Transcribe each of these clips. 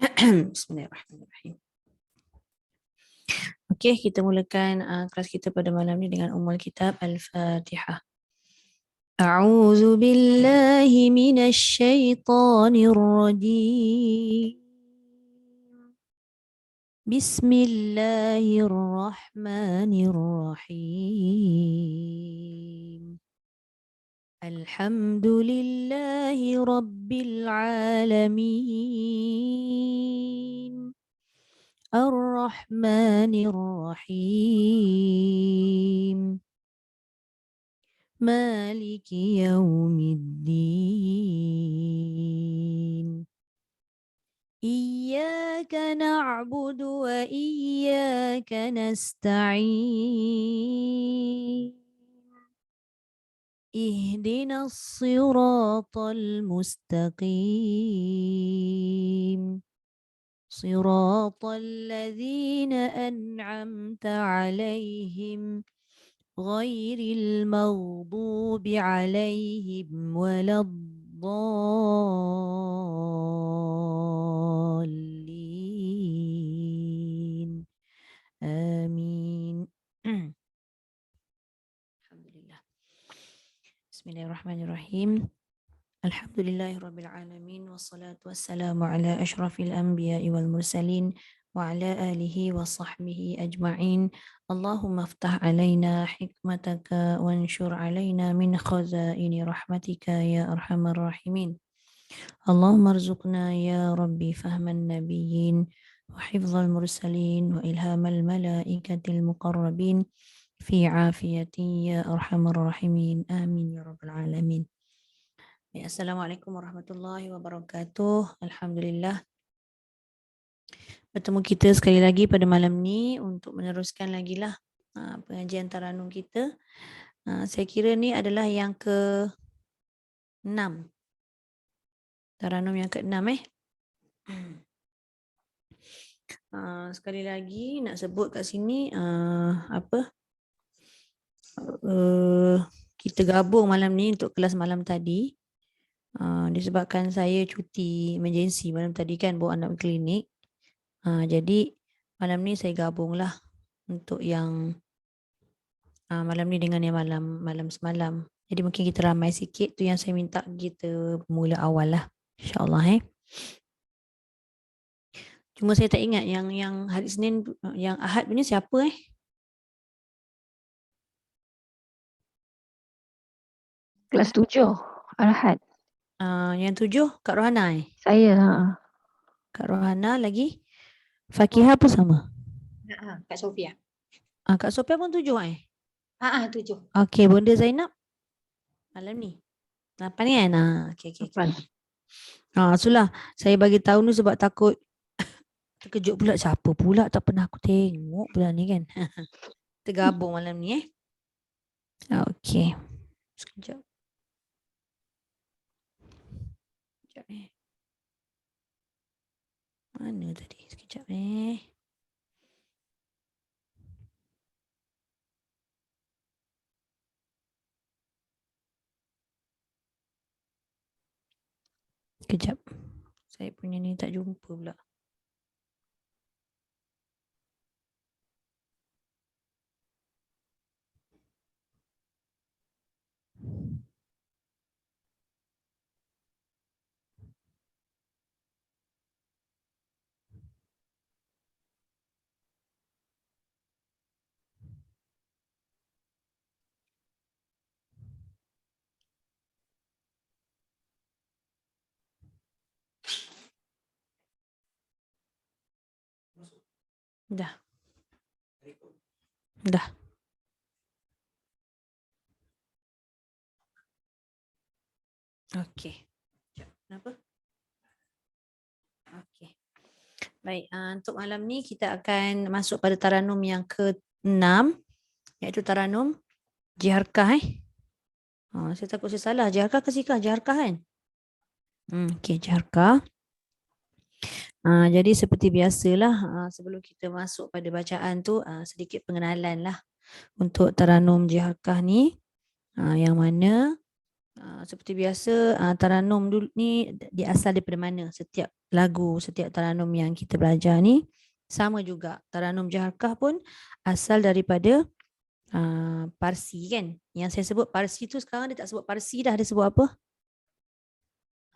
Bismillahirrahmanirrahim. Okey, kita mulakan kelas kita pada malam ni dengan Ummul Kitab Al-Fatihah. A'udzu billahi minasy syaithanir rajim. Bismillahirrahmanirrahim. Alhamdulillahi rabbil alamin. Ar-Rahmanir Rahim. Maliki yaumiddin. Iyyaka na'budu wa iyyaka nasta'in. Ihdinas siratal mustaqim. صراط الذين أنعمت عليهم غير المغضوب عليهم ولا الضالين آمين. الحمد لله. بسم الله الرحمن الرحيم. Alhamdulillahirabbil alamin wassalatu wassalamu ala asyrafil anbiya'i wal mursalin wa ala alihi wa sahbihi ajma'in. Allahumma aftah alaina hikmataka wanshur alaina min khazaini rahmatika ya arhamar rahimin. Allahumma arzuqna ya rabbi fahman nabiyyin wa hifdzal mursalin wa ilhamal malaikatil muqarrabin fi afiyati ya arhamar rahimin. Amin ya rabbal alamin. Ya, Assalamualaikum warahmatullahi wabarakatuh. Alhamdulillah bertemu kita sekali lagi pada malam ni untuk meneruskan lagi lah pengajian Taranum kita. Saya kira ni adalah yang ke-6. Taranum yang ke-6 sekali lagi nak sebut kat sini kita gabung malam ni untuk kelas malam tadi. Disebabkan saya cuti emergency malam tadi kan, bawa anak ke klinik. Jadi malam ni saya gabunglah untuk yang malam ni dengan yang malam semalam. Jadi mungkin kita ramai sikit, tu yang saya minta kita mula awal lah, insyaAllah. Cuma saya tak ingat yang hari Senin, yang Ahad punya siapa Kelas 7, Al-Ahad. Yang 7 Kak Rohana Saya. Kak Rohana lagi. Fakihah pun sama. Kak Sofia. Kak Sofia pun 7 7. Okey, Bonda Zainab malam ni 8 kan? Okey. Sulah saya bagi tahu ni sebab takut terkejut pula, siapa pula tak pernah aku tengok pula ni kan. Tergabung malam ni Okey. Sekejap. Mana tadi? Sekejap Sekejap. Saya punya ni tak jumpa pula. Dah. Okey. Kenapa? Okey. Baik, untuk malam ni kita akan masuk pada Taranum yang ke-6, iaitu Taranum Jiharkah. Saya takut saya salah. Jiharkah ke Sikah? Jiharkah kan? Okey, Jiharkah. Jadi seperti biasalah, sebelum kita masuk pada bacaan tu, sedikit pengenalan lah untuk Taranum Jiharkah ni, yang mana Seperti biasa, Taranum dulu ni diasal daripada mana? Setiap lagu, setiap Taranum yang kita belajar ni sama juga. Taranum Jaharkah pun asal daripada Parsi kan. Yang saya sebut Parsi tu sekarang dia tak sebut Parsi dah, dia sebut apa?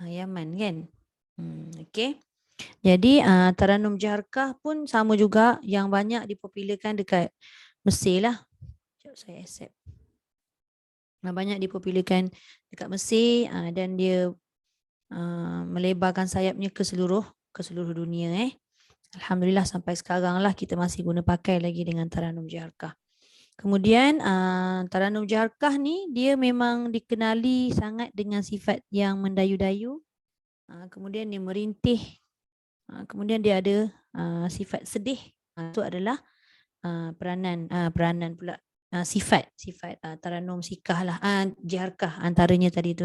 Yaman kan. Okay. Jadi Taranum Jaharkah pun sama juga, yang banyak dipopularkan dekat Mesir lah. Sekejap saya accept. Banyak dipopularkan dekat Mesir dan dia melebarkan sayapnya ke seluruh dunia. Alhamdulillah sampai sekarang lah kita masih guna pakai lagi dengan Taranum Jaharkah. Kemudian Taranum Jaharkah ni dia memang dikenali sangat dengan sifat yang mendayu-dayu. Kemudian dia merintih. Kemudian dia ada sifat sedih. Itu adalah peranan pula. Sifat Taranum Sikah lah, Jaharkah antaranya tadi tu.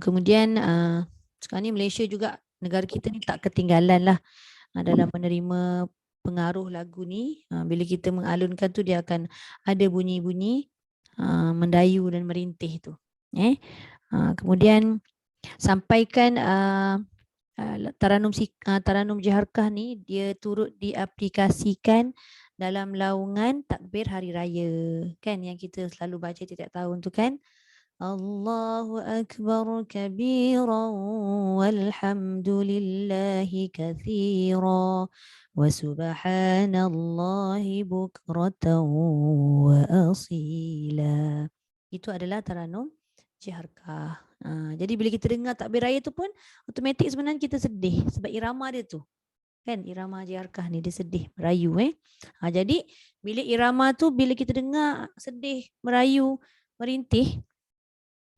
Kemudian sekarang ni Malaysia juga, negara kita ni tak ketinggalan lah dalam menerima pengaruh lagu ni. Bila kita mengalunkan tu dia akan ada bunyi-bunyi mendayu dan merintih tu. Kemudian sampaikan Taranum Jaharkah ni dia turut diaplikasikan dalam laungan takbir hari raya kan, yang kita selalu baca tiap tahun tu kan. Allahu akbar kabiran walhamdulillahi kathira wa subhanallahi bukratan wa asila. Itu adalah Taranum Jaharkah. Jadi bila kita dengar takbir raya tu pun automatik sebenarnya kita sedih sebab irama dia tu. Kan irama Jaharkah ni dia sedih, merayu Jadi bila irama tu bila kita dengar sedih, merayu, merintih,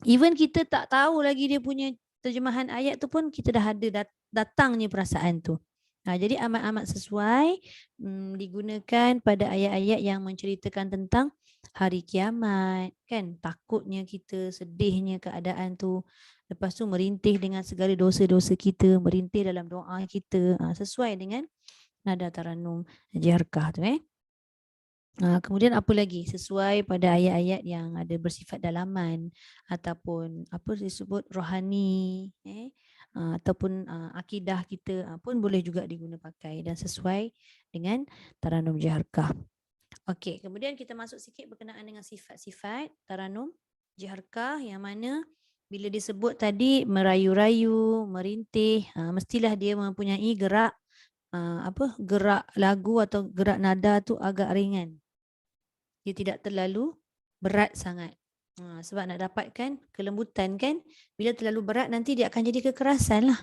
even kita tak tahu lagi dia punya terjemahan ayat tu pun kita dah ada datangnya perasaan tu. Jadi amat-amat sesuai digunakan pada ayat-ayat yang menceritakan tentang hari kiamat kan. Takutnya kita, sedihnya keadaan tu. Lepas tu merintih dengan segala dosa-dosa kita, merintih dalam doa kita, sesuai dengan nada Taranum Jaharkah tu. Kemudian apa lagi? Sesuai pada ayat-ayat yang ada bersifat dalaman ataupun apa disebut rohani, ataupun akidah kita pun boleh juga diguna pakai dan sesuai dengan Taranum Jaharkah. Okey, kemudian kita masuk sikit berkenaan dengan sifat-sifat Taranum Jaharkah yang mana bila disebut tadi merayu-rayu, merintih, mestilah dia mempunyai gerak gerak lagu atau gerak nada tu agak ringan. Dia tidak terlalu berat sangat. Sebab nak dapatkan kelembutan kan, bila terlalu berat nanti dia akan jadi kekerasan lah.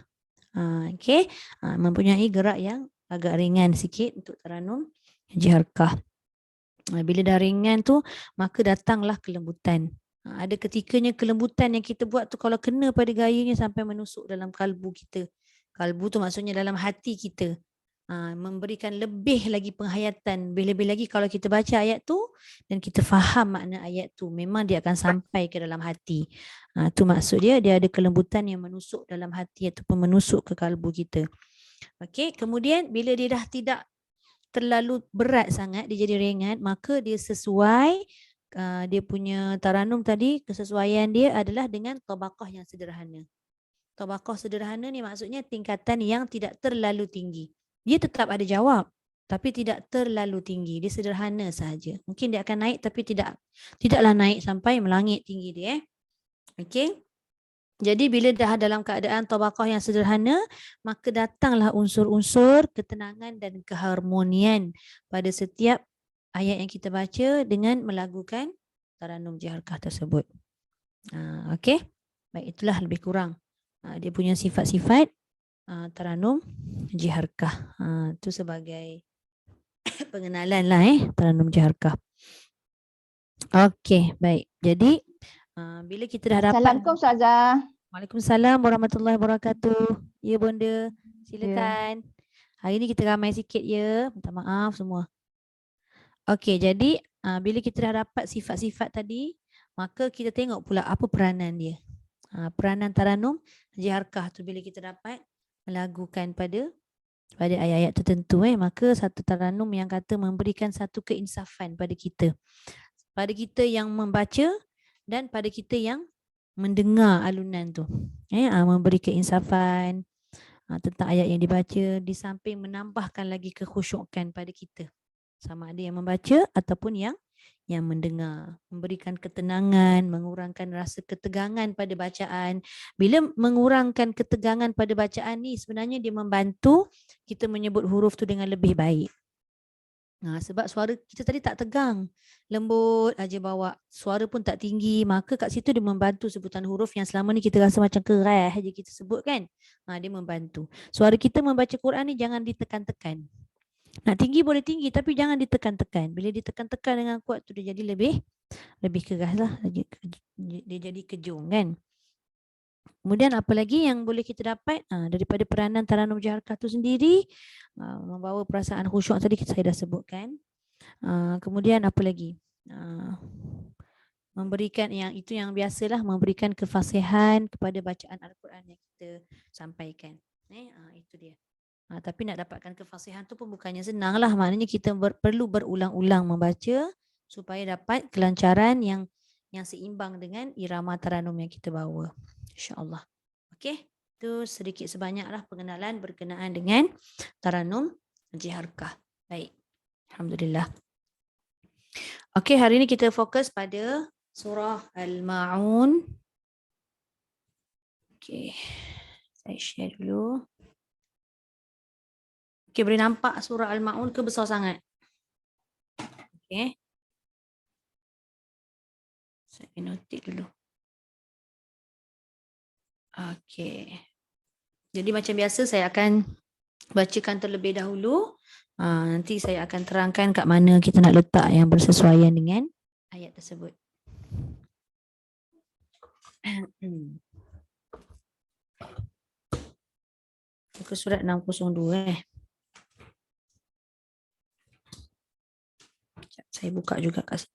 Okay. Mempunyai gerak yang agak ringan sikit untuk Taranum Jaharkah. Bila dah ringan tu, maka datanglah kelembutan. Ada ketikanya kelembutan yang kita buat tu kalau kena pada gayanya sampai menusuk dalam kalbu kita. Kalbu tu maksudnya dalam hati kita. Memberikan lebih lagi penghayatan, lebih-lebih lagi kalau kita baca ayat tu dan kita faham makna ayat tu, memang dia akan sampai ke dalam hati. Tu maksud dia ada kelembutan yang menusuk dalam hati ataupun menusuk ke kalbu kita. Okey, kemudian bila dia dah tidak terlalu berat sangat, dia jadi ringan, maka dia sesuai dia punya taranum tadi, kesesuaian dia adalah dengan tabaqah yang sederhana. Tabaqah sederhana ni maksudnya tingkatan yang tidak terlalu tinggi. Dia tetap ada jawab tapi tidak terlalu tinggi. Dia sederhana sahaja. Mungkin dia akan naik tapi tidaklah naik sampai melangit tinggi dia. Okey. Jadi bila dah dalam keadaan tabaqah yang sederhana, maka datanglah unsur-unsur ketenangan dan keharmonian pada setiap ayat yang kita baca dengan melagukan Taranum Jaharkah tersebut. Okey. Baik, itulah lebih kurang dia punya sifat-sifat Taranum Jaharkah. Itu sebagai pengenalan lah Taranum Jaharkah. Okey, baik. Jadi bila kita dah dapat. Assalamualaikum Ustazah. Waalaikumsalam warahmatullahi wabarakatuh. Ya Bonda, silakan. Hari ni kita ramai sikit ya. Minta maaf semua. Okey, jadi bila kita dah dapat sifat-sifat tadi, maka kita tengok pula apa peranan dia. Peranan Taranum Jaharkah tu bila kita dapat melagukan pada ayat-ayat tertentu, maka satu taranum yang kata memberikan satu keinsafan pada kita yang membaca dan pada kita yang mendengar alunan tu. Memberi keinsafan tentang ayat yang dibaca, di samping menambahkan lagi kekhusyukan pada kita. Sama ada yang membaca ataupun yang mendengar, memberikan ketenangan, mengurangkan rasa ketegangan pada bacaan. Bila mengurangkan ketegangan pada bacaan ni, sebenarnya dia membantu kita menyebut huruf tu dengan lebih baik. Sebab suara kita tadi tak tegang, lembut aja bawa, suara pun tak tinggi, maka kat situ dia membantu sebutan huruf yang selama ni kita rasa macam keras aja kita sebut kan. Dia membantu. Suara kita membaca Quran ni jangan ditekan-tekan. Nak tinggi boleh tinggi tapi jangan ditekan-tekan. Bila ditekan-tekan dengan kuat tu dia jadi lebih keras lah. Dia jadi kejung kan. Kemudian apa lagi yang boleh kita dapat daripada peranan Taranum Jaharkah tu sendiri, membawa perasaan khusyuk tadi saya dah sebutkan. Kemudian apa lagi? Memberikan yang biasalah, memberikan kefasihan kepada bacaan Al-Quran yang kita sampaikan. Itu dia. Tapi nak dapatkan kefasihan tu pun bukannya senang lah. Maknanya kita perlu berulang-ulang membaca supaya dapat kelancaran yang seimbang dengan irama taranum yang kita bawa. InsyaAllah. Okey, itu sedikit sebanyaklah pengenalan berkenaan dengan Taranum Jaharkah. Baik, Alhamdulillah. Okey, hari ini kita fokus pada surah Al-Ma'un. Okey, saya share dulu. Okey, boleh nampak surah Al-Ma'un ke besar sangat? Okey. Saya notik dulu. Okey. Jadi macam biasa saya akan bacakan terlebih dahulu. Nanti saya akan terangkan kat mana kita nak letak yang bersesuaian dengan ayat tersebut. Muka surat 602 Saya buka juga kat sini.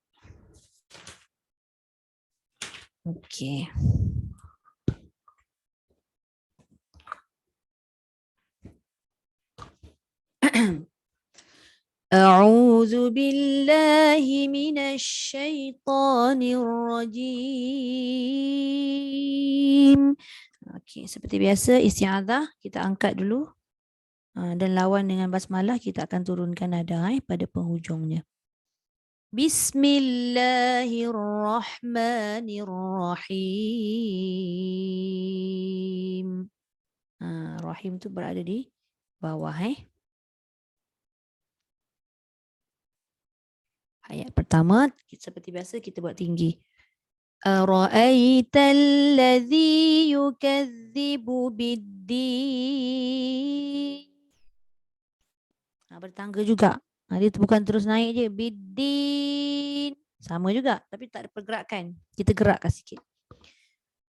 Okey. A'udzu billahi minasy syaithanir rajim. Okey, seperti biasa isti'adzah kita angkat dulu. Dan lawan dengan basmalah kita akan turunkan nada pada penghujungnya. Bismillahirrahmanirrahim. Rahim tu berada di bawah. Ayat pertama seperti biasa kita buat tinggi. Ara'aital ladzi yukadzibu biddin. Bertangga juga. Dia bukan terus naik je. Biddin. Sama juga. Tapi tak ada pergerakan. Kita gerakkan sikit.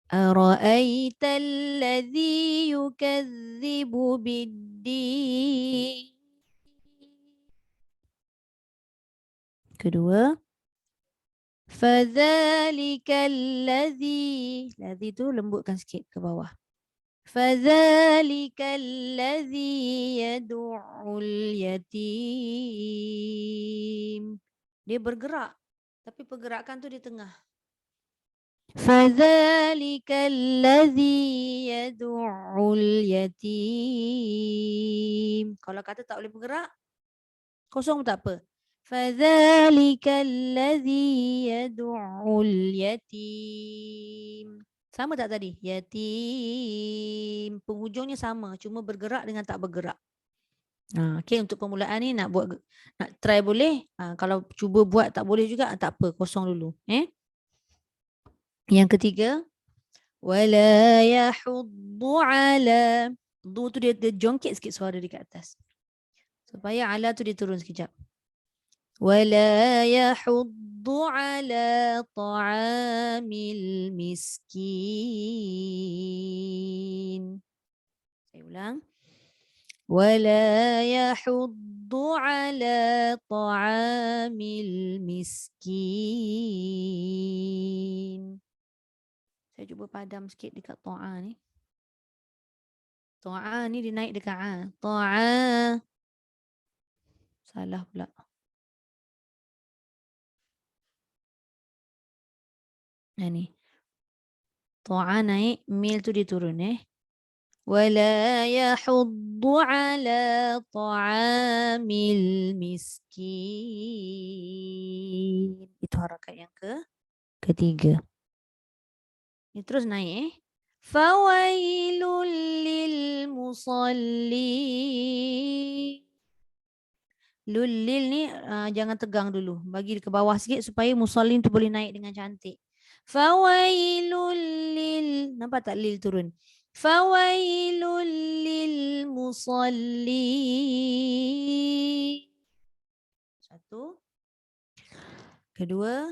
Ara'aital ladzi yukadzibu biddin. Kedua. Fadzalikal ladzi. Ladzi tu lembutkan sikit ke bawah. Fadzalikal ladzi yad'ul yatim. Dia bergerak. Tapi pergerakan tu di tengah. Fadzalikal ladzi yad'ul yatim. Kalau kata tak boleh bergerak, kosong tak apa. Fadzalikal ladzi yad'ul yatim. Sama tak tadi? Yatim. Penghujungnya sama, cuma bergerak dengan tak bergerak. Okey, untuk permulaan ni nak try boleh. Kalau cuba buat tak boleh juga, tak apa, kosong dulu. Yang ketiga, wala yahuddu ala. Du tu dia jongkit sikit suara di kat atas. Supaya ala tu dia turun sekejap. ولا يحض على طعام المسكين. Saya ulang. ولا يحض على طعام المسكين. Saya cuba padam sikit dekat ta'a ni. Ta'a ni dia naik dekat a. Ta'a. Salah pula. Ni. Ta'a naik, mil tu dia turun ولا يحض على طعام المسكين. Itu harakat yang ketiga. Ini terus naik فويل للمصلين. Lil ni jangan tegang dulu. Bagi ke bawah sikit supaya musallin tu boleh naik dengan cantik. Fawailul lil. Nampak tak lil turun? Fawailul lil musallin. Satu. Kedua.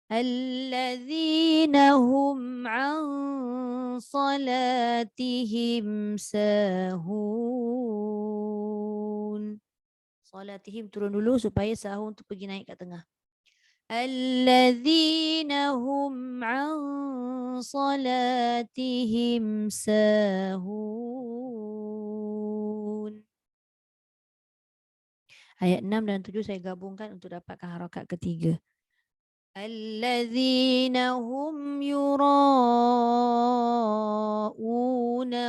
Alladzina hum an salatihim sahun. Salatihim turun dulu supaya sahun tu pergi naik kat tengah. Alladzina hum an salatihim sahun. Ayat 6 dan 7 saya gabungkan untuk dapatkan harakat ketiga. Alladzina hum yura'una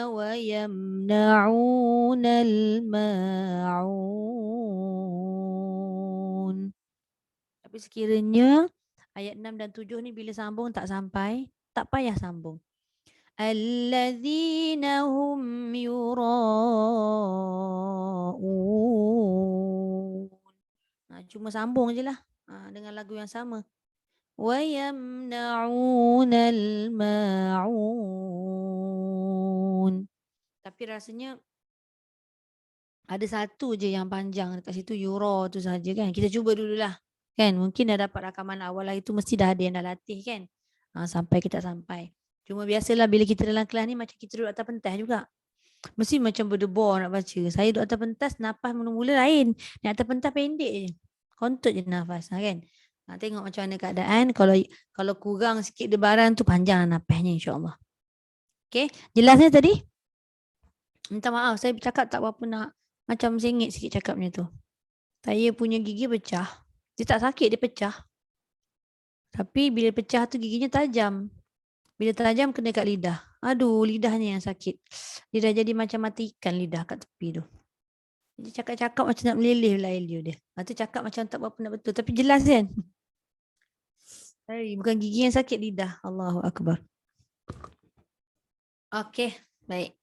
wa yamna'una al-ma'un. Tapi sekiranya ayat 6 dan 7 ni bila sambung tak sampai, tak payah sambung. Alladzina hum yura'un. Cuma sambung je lah dengan lagu yang sama. Wa yamna'una al-ma'un. Tapi rasanya ada satu je yang panjang dekat situ, yura tu saja kan. Kita cuba dululah. Kan mungkin dah dapat rakaman awal lah, itu mesti dah ada yang dah latih kan. Sampai kita sampai. Cuma biasalah bila kita dalam kelas ni macam kita duduk atas pentas juga. Mesti macam berdebar nak baca. Saya duduk atas pentas, nafas mula-mula lain. Di atas pentas pendek je. Kontut je nafas kan. Tengok macam mana keadaan. Kalau kurang sikit debaran tu panjang nafasnya insyaAllah. Okay. Jelasnya tadi? Minta maaf saya cakap tak berapa nak. Macam sengit sikit cakapnya tu. Saya punya gigi pecah. Dia tak sakit, dia pecah. Tapi bila pecah tu giginya tajam. Bila tajam kena kat lidah. Aduh, lidahnya yang sakit. Dia dah jadi macam mati ikan lidah kat tepi tu. Dia cakap-cakap macam nak meleleh lah dia. Tu cakap macam tak berapa nak betul. Tapi jelas kan? Bukan gigi yang sakit, lidah. Allahu Akbar. Okey, baik.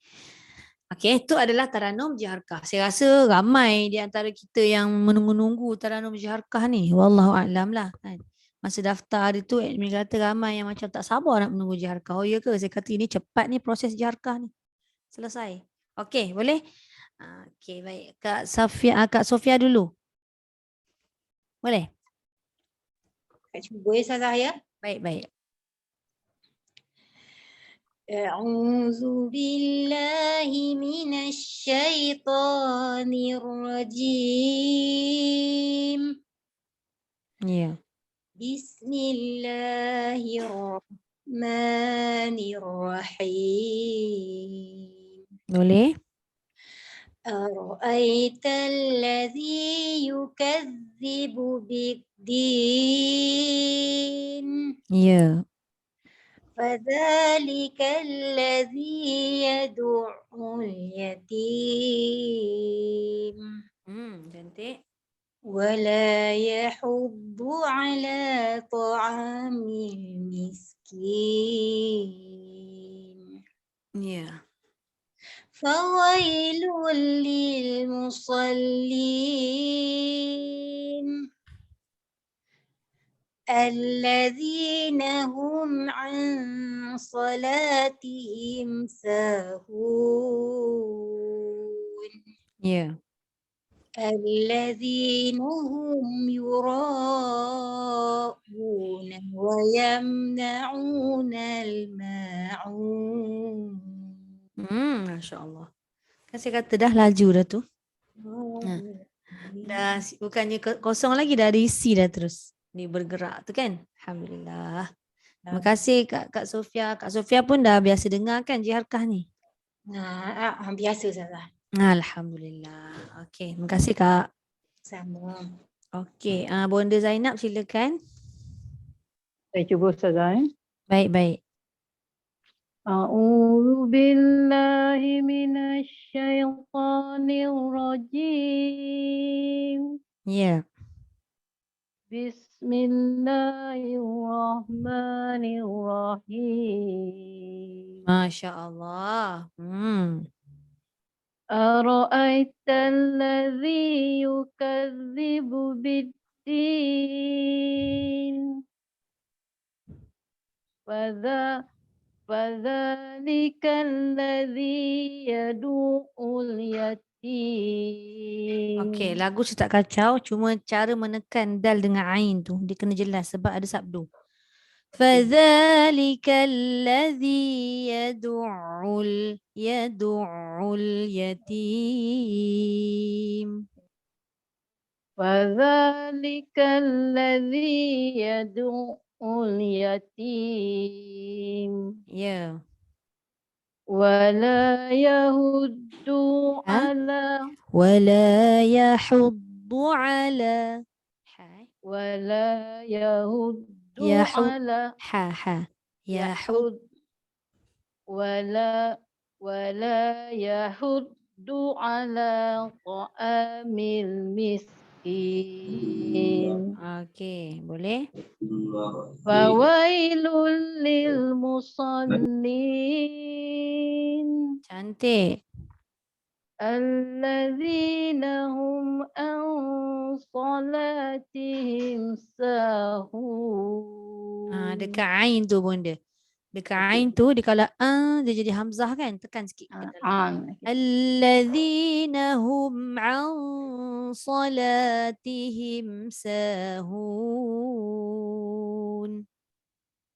Okey, itu adalah Taranum Jiharkah. Saya rasa ramai di antara kita yang menunggu-nunggu Taranum Jiharkah ni. Wallahu a'lam lah kan. Masa daftar hari tu admin kata ramai yang macam tak sabar nak menunggu Jiharkah. Oh ya ke? Saya kata ini cepat ni proses Jiharkah ni. Selesai. Okey, boleh? Okey, baik. Kak Sofia dulu. Boleh? Kak cuba salah ya. Baik. A'udzu billahi minasy syaithanir rajim. Ya. Bismillahirrahmanirrahim. Boleh? Ara'aital ladzi yukadzibu biddin. Ya. Fadzalika alladzi yad'ul yatim. Cantik. Wala yahuddu ala ta'amil miskin. Ya. Fawailul lil musallin. Alladzina hum an salatihim sahun. Ya. Alladzina hum yura'una wa yamna'una al-ma'un. Masya Allah. Kan saya kata dah laju dah tu. Dah bukannya kosong lagi, dah ada isi dah terus. Ni bergerak tu kan. Alhamdulillah. Terima kasih Kak Sofia. Kak Sofia pun dah biasa dengar kan Jiharkah ni? Biasa salah. Alhamdulillah. Okey, terima kasih Kak. Sama. Okey, Bonda Zainab silakan. Saya cuba Ustazah. Baik. A'udzu billahi minasy syaithanir rajim. Ya. Bismillahirrahmanirrahim. Masya Allah. Ara'aital ladzi yukadzibu biddin. Fadzalikal ladzi yadu'ul yatim. Okey, lagu saya tak kacau, cuma cara menekan dal dengan ain tu dia kena jelas sebab ada sabdu. Fadzalikal ladzi yad'ul yatim. Fadzalikal ladzi yadu'ul yatim. Ya. Wala yahuddu Ha? ala Wala yahuddu ala. Hai. wala yahuddu Yahud. ala Ha. Yahud. yahud wala yahuddu ala ta'amil miskin. Okey, boleh? Fawailul lil musallin Cantik. alladzina hum an salatihim sahun. Dekat ain tu pun dia. Dekat ain tu dia kalau dia jadi hamzah kan, tekan sikit ke dalam. Alladzina hum an salatihim sahun.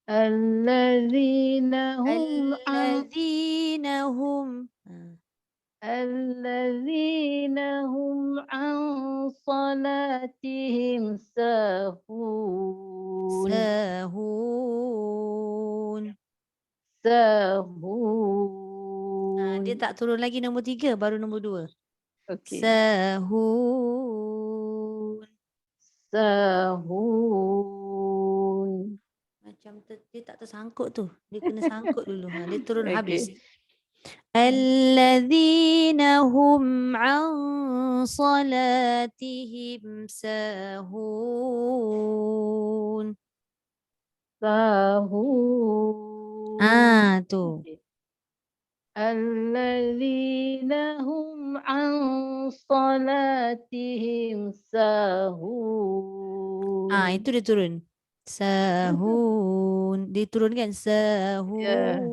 Alladzina hum an Alladzina hum alladzina hum an salatihim sahun. Sahun. Dia tak turun lagi nombor 3, baru nombor 2. Okey. Sahun. Sahun. Macam dia tak tersangkut tu. Dia kena sangkut dulu. Dia turun habis. Okey. Alladzina hum an salatihim sahun. Sahun. Tu. Alladzina hum an salatihim sahun. Itu dia turun. Sahun. Dia turun kan? Sahun.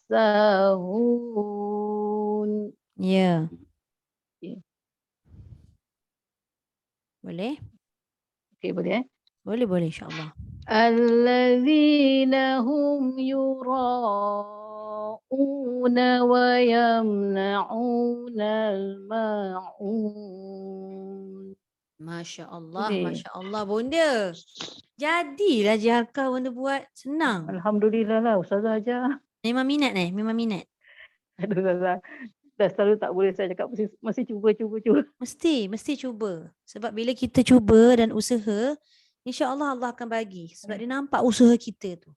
Sahun. Ya. Okey. Boleh? Okey, boleh Boleh insya-Allah. Alladzina hum yura'una wa yamna'una al-ma'un. Masya Allah Bonda. Jadilah JHK Bonda buat. Senang. Alhamdulillah lah Ustazah ajar. Memang minat Memang minat. Aduh Ustazah. Dah selalu tak boleh saya cakap mesti cuba. Mesti cuba. Sebab bila kita cuba dan usaha, insya-Allah Allah akan bagi. Sebab dia nampak usaha kita tu.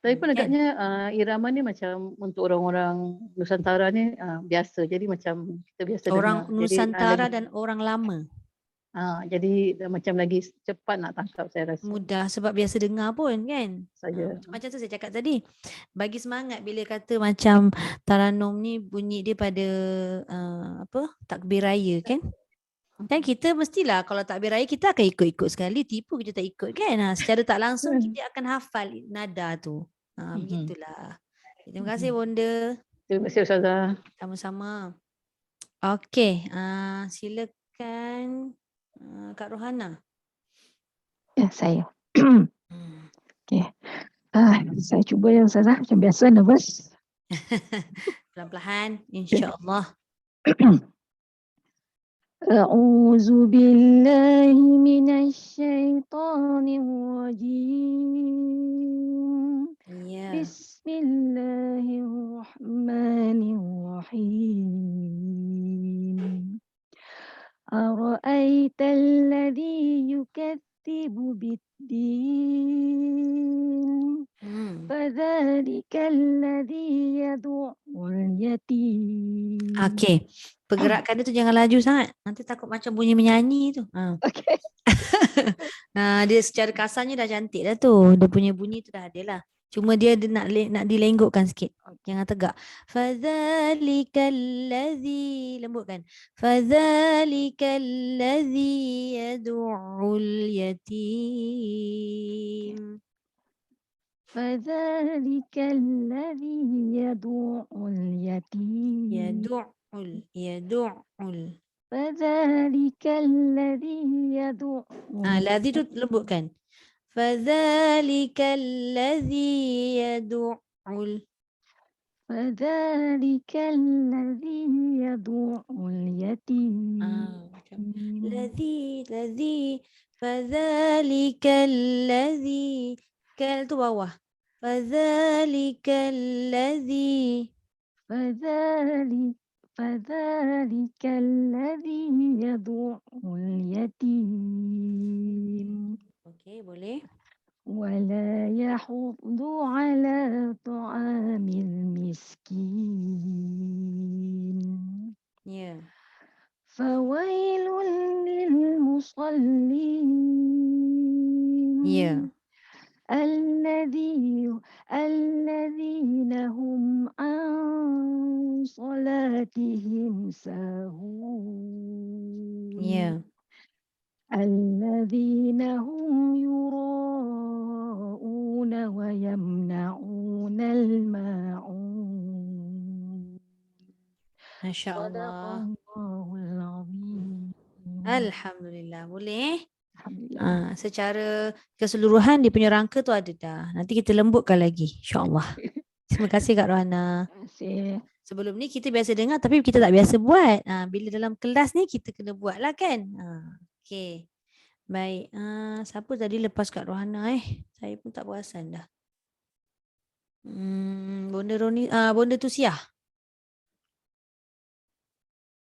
Tapi pun Kan? agaknya irama ni macam untuk orang-orang Nusantara ni biasa. Jadi macam kita biasa Orang dengar. Nusantara Jadi, dan orang lama. jadi macam lagi cepat nak tangkap saya rasa. Mudah sebab biasa dengar pun kan. Saja. Macam tu saya cakap tadi. Bagi semangat bila kata macam Taranum ni bunyi dia pada takbir raya kan. Kan kita mestilah kalau takbir raya kita akan ikut-ikut sekali. Tipu kita tak ikut kan. Secara tak langsung kita akan hafal nada tu. Begitulah. Terima kasih Bonda. Terima kasih Ustazah. Sama-sama. Okey, silakan Kak Rohana. Ya, saya. Okey. Saya cuba ya Ustazah. Macam biasa nervous. Pelan-pelan insya-Allah. A'udzu billahi minasy syaithanir rajim. Ya. Bismillahirrahmanirrahim. Ara'aital ladzi yukadzibu biddin. Fadzalikal ladzi yad'ul yatim. Okey. Pergerakan dia tu jangan laju sangat. Nanti takut macam bunyi menyanyi tu. Okey. Dia secara kasarnya dah cantik dah tu. Dia punya bunyi tu dah ada lah. Cuma dia nak dilenggukkan sikit. Jangan tegak. Fadzalikal ladzi, lembutkan. Fadzalikal ladzi yad'ul yatim. Fadzalikal ladzi yad'ul yatim. Yad'ul. Fadzalikal ladzi yad'ul. Ladzi tu lembutkan. Fadzalikal ladzi yad'ul. Fadzalikal ladzi yad'ul yatim. Macam ladzi. Fadzalikal ladzi. Kal tu bawah. Fadzalikal ladzi. Fadzalikal ladzi yad'ul yatim. Okey, boleh. ولا يحض على طعام المسكين. Ya. فويل للمصلين. Ya. الذين هم عن صلاتهم ساهون. Ya. الذين هم يراءون ويمنعون الماعون. Masya Allah. Sadaqallahul azim. Alhamdulillah. Boleh? Alhamdulillah. Secara keseluruhan dia punya rangka tu ada dah. Nanti kita lembutkan lagi. InsyaAllah. Terima kasih Kak Rohana. Terima kasih. Sebelum ni kita biasa dengar tapi kita tak biasa buat. Bila dalam kelas ni kita kena buat lah kan. Okey. Baik. Siapa tadi lepas Kak Rohana Saya pun tak perasan dah. Bonda Roni, Bonda Tusiah.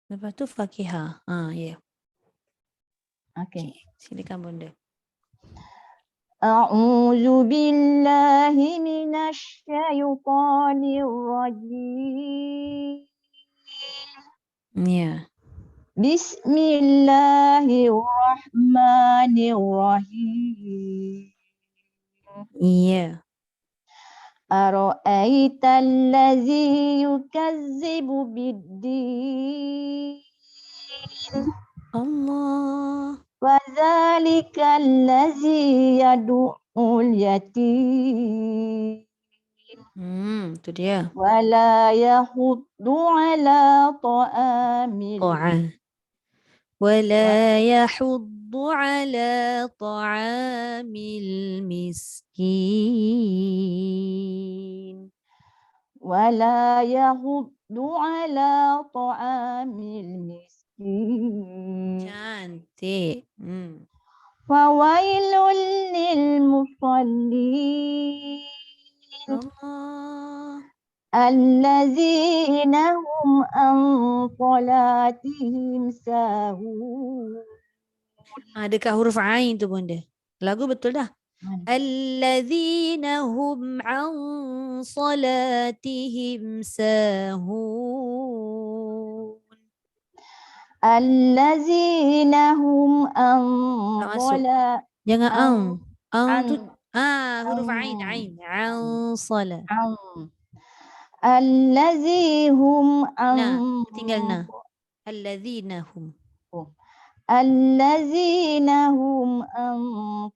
Lepas tu Fakihah. Ya. Okey. Silakan Bonda. A'udzu billahi minasy syaithanir rajim. Ya. Bismillahirrahmanirrahim. Ya. Ara'aital ladzi yukazzibu biddin. Allah. Fadzalikal ladzi yad'ul yatim. Tu dia. Wala yahuddu ala ta'amil. ولا يحض على طعام المسكين. ولا يحض على طعام المسكين. Cantik. فويل للمصلين. Allah. الذين هم عن صلاتهم ساهون. Dekat huruf Ain tu Bonda. Lagu betul dah. الذين هم عن صلاتهم ساهون. الذين هم عن صلاتهم. Jangan tu. Huruf Ain. An salat. الذي هم عن. Tinggal na. الذين هم. الذين هم عن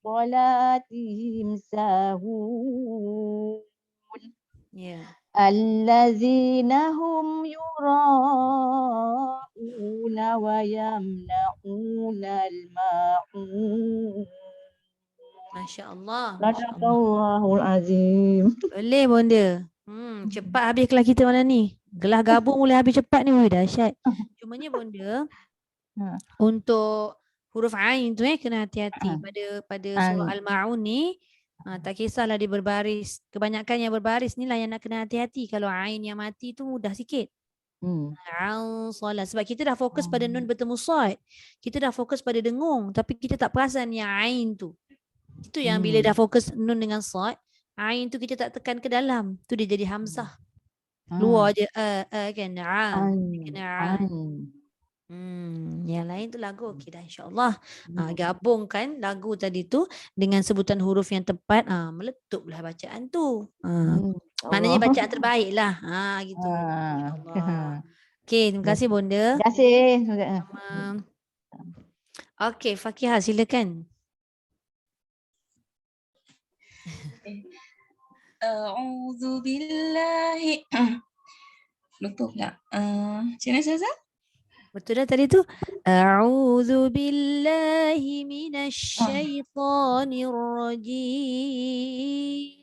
صلاتهم ساهون. الذين هم يراءون ويمنعون الماعون. Masya-Allah. Sadaqallahul azim. Boleh Bonda. Cepat habis kelas kita malam ni. Kelas gabung boleh habis cepat ni. Dahsyat. Cumanya Bonda, untuk huruf Ain tu kena hati-hati. Pada surah Al-Ma'un ni, tak kisahlah dia berbaris. Kebanyakan yang berbaris ni lah yang nak kena hati-hati. Kalau Ain yang mati tu mudah sikit. Solat. Sebab kita dah fokus pada nun bertemu sad. Kita dah fokus pada dengung. Tapi kita tak perasan yang Ain tu. Itu yang bila dah fokus nun dengan sad, Ain tu kita tak tekan ke dalam. Tu dia jadi hamzah. Ah, Luar je kan. Ain. Dia kena Ain. Yang lain tu lagu okey dah insya-Allah. Hmm. Gabungkan lagu tadi tu dengan sebutan huruf yang tepat, meletuplah bacaan tu. Maknanya Allah. bacaan terbaik lah. Gitu. Ah. InsyaAllah. Okey, terima kasih Bonda. Terima kasih. Okey, Fakihah silakan. A'udzu billahi lupa pula. Macam mana Ustazah? Betul dah tadi tu. A'udzu billahi minasyaitonir rajim.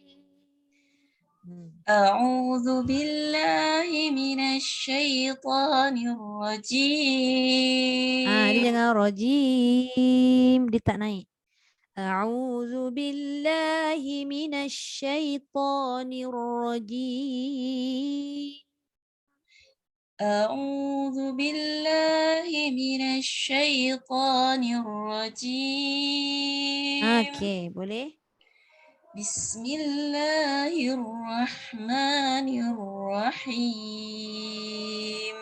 A'udzu billahi minasyaitonir rajim. Dia jangan rajim, dia tak naik. A'udzu billahi minasyaitonir rajim. A'udzu billahi minasyaitonir rajim. Okey, boleh? Bismillahirrahmanirrahim.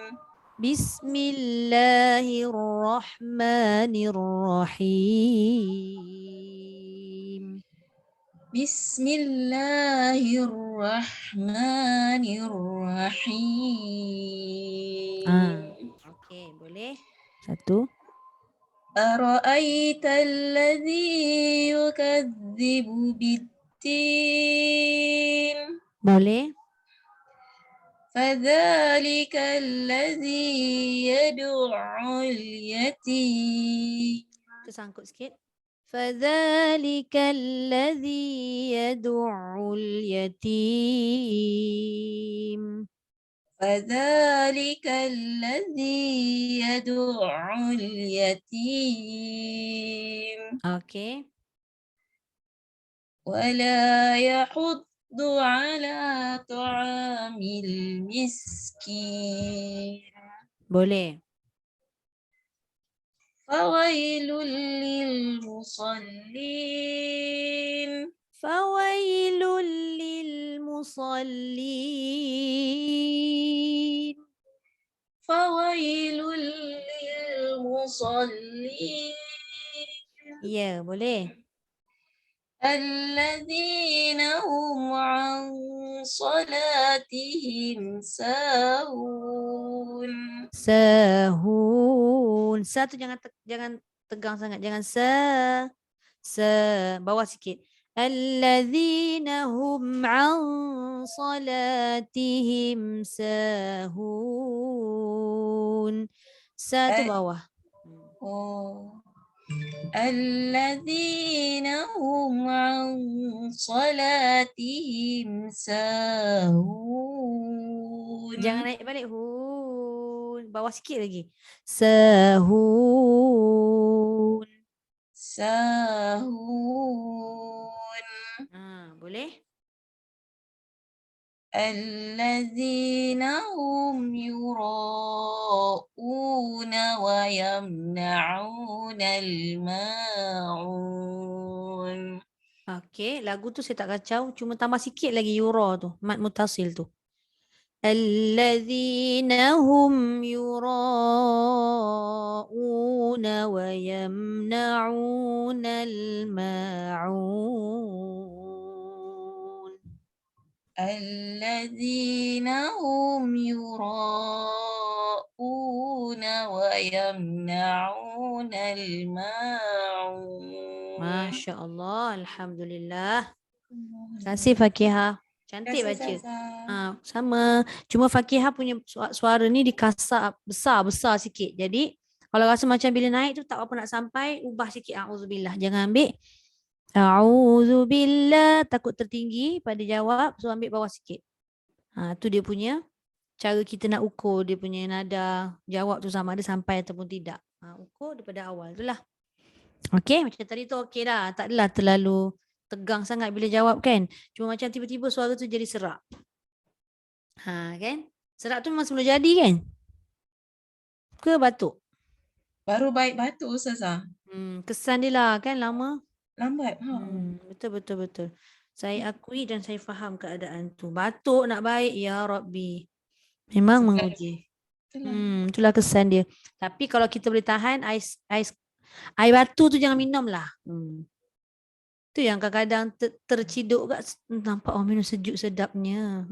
Bismillahirrahmanirrahim. Bismillahirrahmanirrahim. Okey, boleh? Satu. Ara'aita alladhi yukadzibu bid-din. Boleh? Fadzalika alladhi yad'ul yatim. Tersangkut sikit. Fadzalika alladhi yad'ul yatim. Fadzalika alladhi yad'ul yatim. Okey. Wala yahuddu ala ta'amil miskin. Boleh. Fawailul lil musallin. Fawailul lil musallin. Fawailul lil musallin. Ya, boleh. Alladzina hum an salatihim sahun. Sahun. Sa tu jangan tegang sangat. Jangan bawah sikit. Alladzina hum an salatihim sahun. Sa tu bawah. Oh. Alladzina hum an salatihim sahun. Jangan naik balik. Hun. Bawah sikit lagi. Sahun. Sahun. Boleh? Alladzina hum yura'una wa yamna'una al-ma'un. Okey, lagu tu saya tak kacau. Cuma tambah sikit lagi yura tu. Mad mutasil tu. Alladzina hum yura'una wa yamna'una al-ma'un. Alladzina hum yura'una wa yamna'una al-ma'un. Masya Allah, Alhamdulillah. Terima kasih Fakihah. Cantik baca. Sama. Cuma Fakihah punya suara ni dikasar besar sikit. Jadi kalau rasa macam bila naik tu tak apa nak sampai, ubah sikit. A'udzubillah. Jangan ambil a'udzubillah, takut tertinggi pada jawab, so ambil bawah sikit. Tu dia punya cara kita nak ukur dia punya nada jawab tu sama ada sampai ataupun tidak. Ukur daripada awal tu lah. Okey, macam tadi tu okey dah. Tak adalah terlalu tegang sangat bila jawab kan. Cuma macam tiba-tiba suara tu jadi serak. Kan? Serak tu memang sebelum jadi kan? Ke batuk? Baru baik batuk Ustazah. Kesan dia lah kan lama. Lambat. Betul. Saya akui dan saya faham keadaan tu. Batuk nak baik, ya Rabbi. Memang menguji. Itulah. Itulah kesan dia. Tapi kalau kita boleh tahan, air batu tu jangan minum lah. Tu yang kadang-kadang terciduk kat nampak orang minum sejuk sedapnya.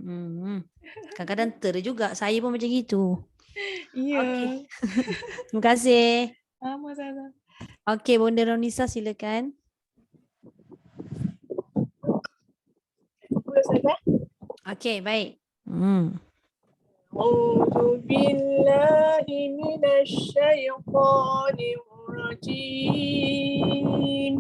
Kadang-kadang juga. Saya pun macam gitu. Ya. Okey. Terima kasih. Sama-sama. Okey, Bonda Ronisa silakan. Okey, baik. أعوذ بالله من الشيطان الرجيم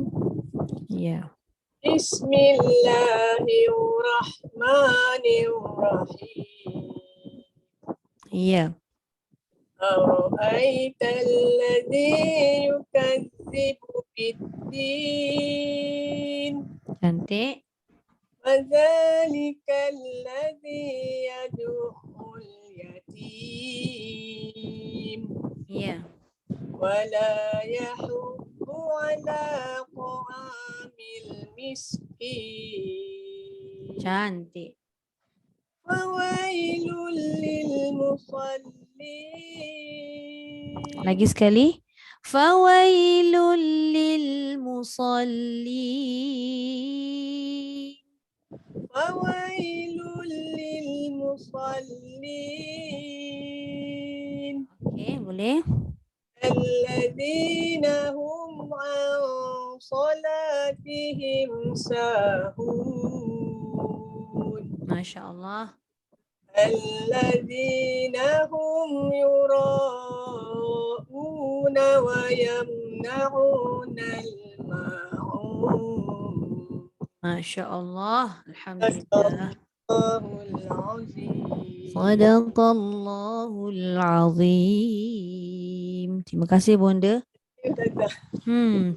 Ya. بسم الله الرحمن الرحيم Ya. أرأيت الذي يكذب بالدين Cantik. فذلك الذي يدعو اليتيم Ya. ولا يحض على طعام المسكين Cantik. فويل للمصلين Lagi sekali. Fawailul lil musallin. فويل للمصلين Okey, boleh. الذين هم عن صلاتهم ساهون Masya Allah. الذين هم يراءون ويمنعون الماعون Masya Allah. Alhamdulillah. الله العظيم Sadaqallahul azim. Terima kasih Bonda.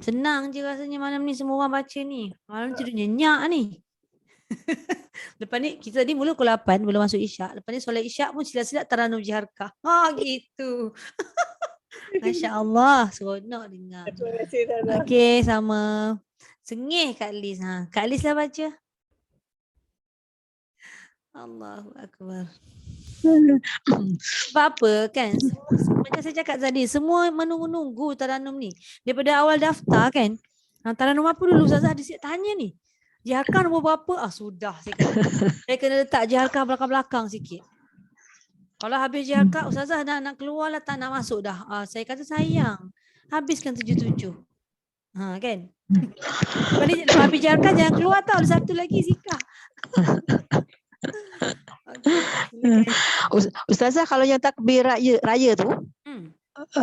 Senang je rasanya malam ni semua orang baca ni. Malam tidur nyenyak ni. Lepas ni kita ni mula pukul 8 belum masuk isyak. Lepas ni solat isyak pun silap-silap taranum jiharkah. Gitu. Masya Allah. Seronok dengar. Terima kasih Rana. Okey, sama. Sengih Kak Liz. Kak Liz lah baca. Allahu Akbar. Sebab apa kan? Macam saya cakap tadi, semua menunggu-nunggu taranum ni. Daripada awal daftar kan. Taranum apa dulu Ustazah? Dia siap tanya ni. Jiharkah nombor berapa? Sudah saya kata. Saya kena letak jiharkah belakang-belakang sikit. Kalau habis jiharkah, Ustazah nak keluar lah, tak nak masuk dah. Saya kata sayang. Habiskan 77. Kan? Lepas habis jiharkah jangan keluar tau. Ada satu lagi zikah. Okay. Ustazah, kalau yang takbir raya tu,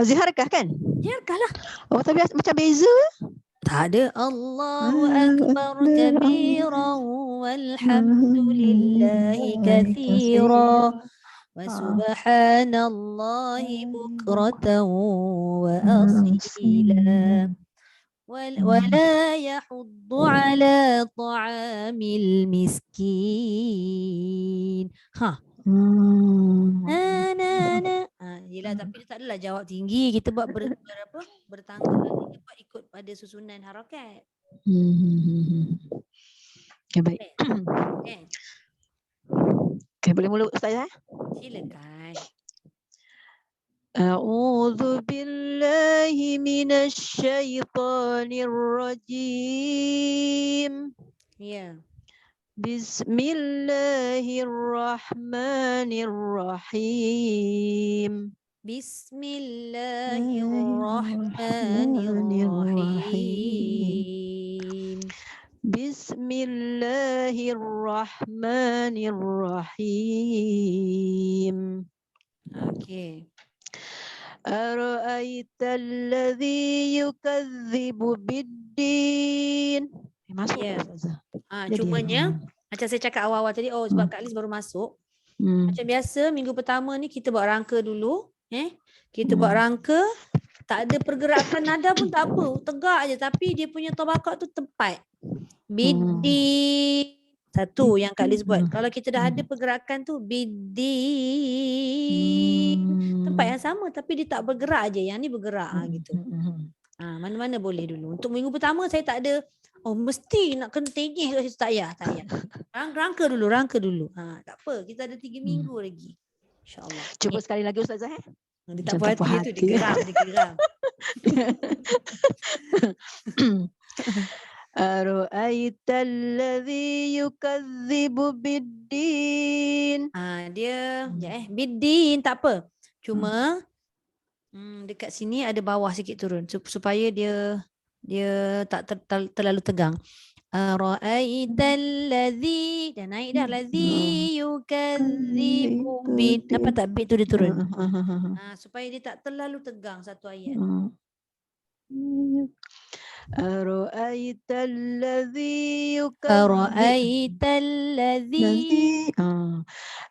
ziharkah kan? Jiharkah lah. Oh, tapi macam beza. Tak ada. Allahu Akbar kabiran walhamdulillahi kathira wa subhanallahi bukratan wa asila ولا يحض على طعام المسكين. Yelah, tapi dia tak adalah jawab tinggi. Kita buat bertangga. Kita buat ikut pada susunan harakat. Okay, baik. Okay, boleh mula Ustazah? Silakan. أعوذ بالله من الشيطان الرجيم Ya. بسم الله الرحمن الرحيم Bismillahirrahmanirrahim. بسم الله الرحمن الرحيم Okey. أرأيت الذي يكذب بالدين. Masuk Ya. Ustazah. Cumanya macam saya cakap awal-awal tadi, sebab Kak Liz baru masuk. Macam biasa minggu pertama ni kita buat rangka dulu. Kita buat rangka, tak ada pergerakan nada pun tak apa. Tegak je, tapi dia punya tabaqat tu tepat. Bidin. Satu yang Kak Liz buat. Kalau kita dah ada pergerakan tu, bidin. Tempat yang sama tapi dia tak bergerak je. Yang ni bergerak gitu. Mana-mana boleh dulu. Untuk minggu pertama saya tak ada Oh mesti nak kena tejih kat situ. Tak payah, tak payah. Rangka dulu. Tak apa, kita ada 3 minggu lagi. InsyaAllah. Cuba sekali lagi Ustazah. Dia tak Macam puas hati tu, dia geram. Ara'aita alladhi yukadzibu biddin. Dia Bidin tak apa. Cuma dekat sini ada bawah sikit turun supaya dia tak terlalu tegang. Ara'aital ladzi, dah naik dah, ladzi yukadzibu bid. Dapat tak bid tu dia turun? Supaya dia tak terlalu tegang satu ayat. Ara'aita alladhi Ara'aital ladzi.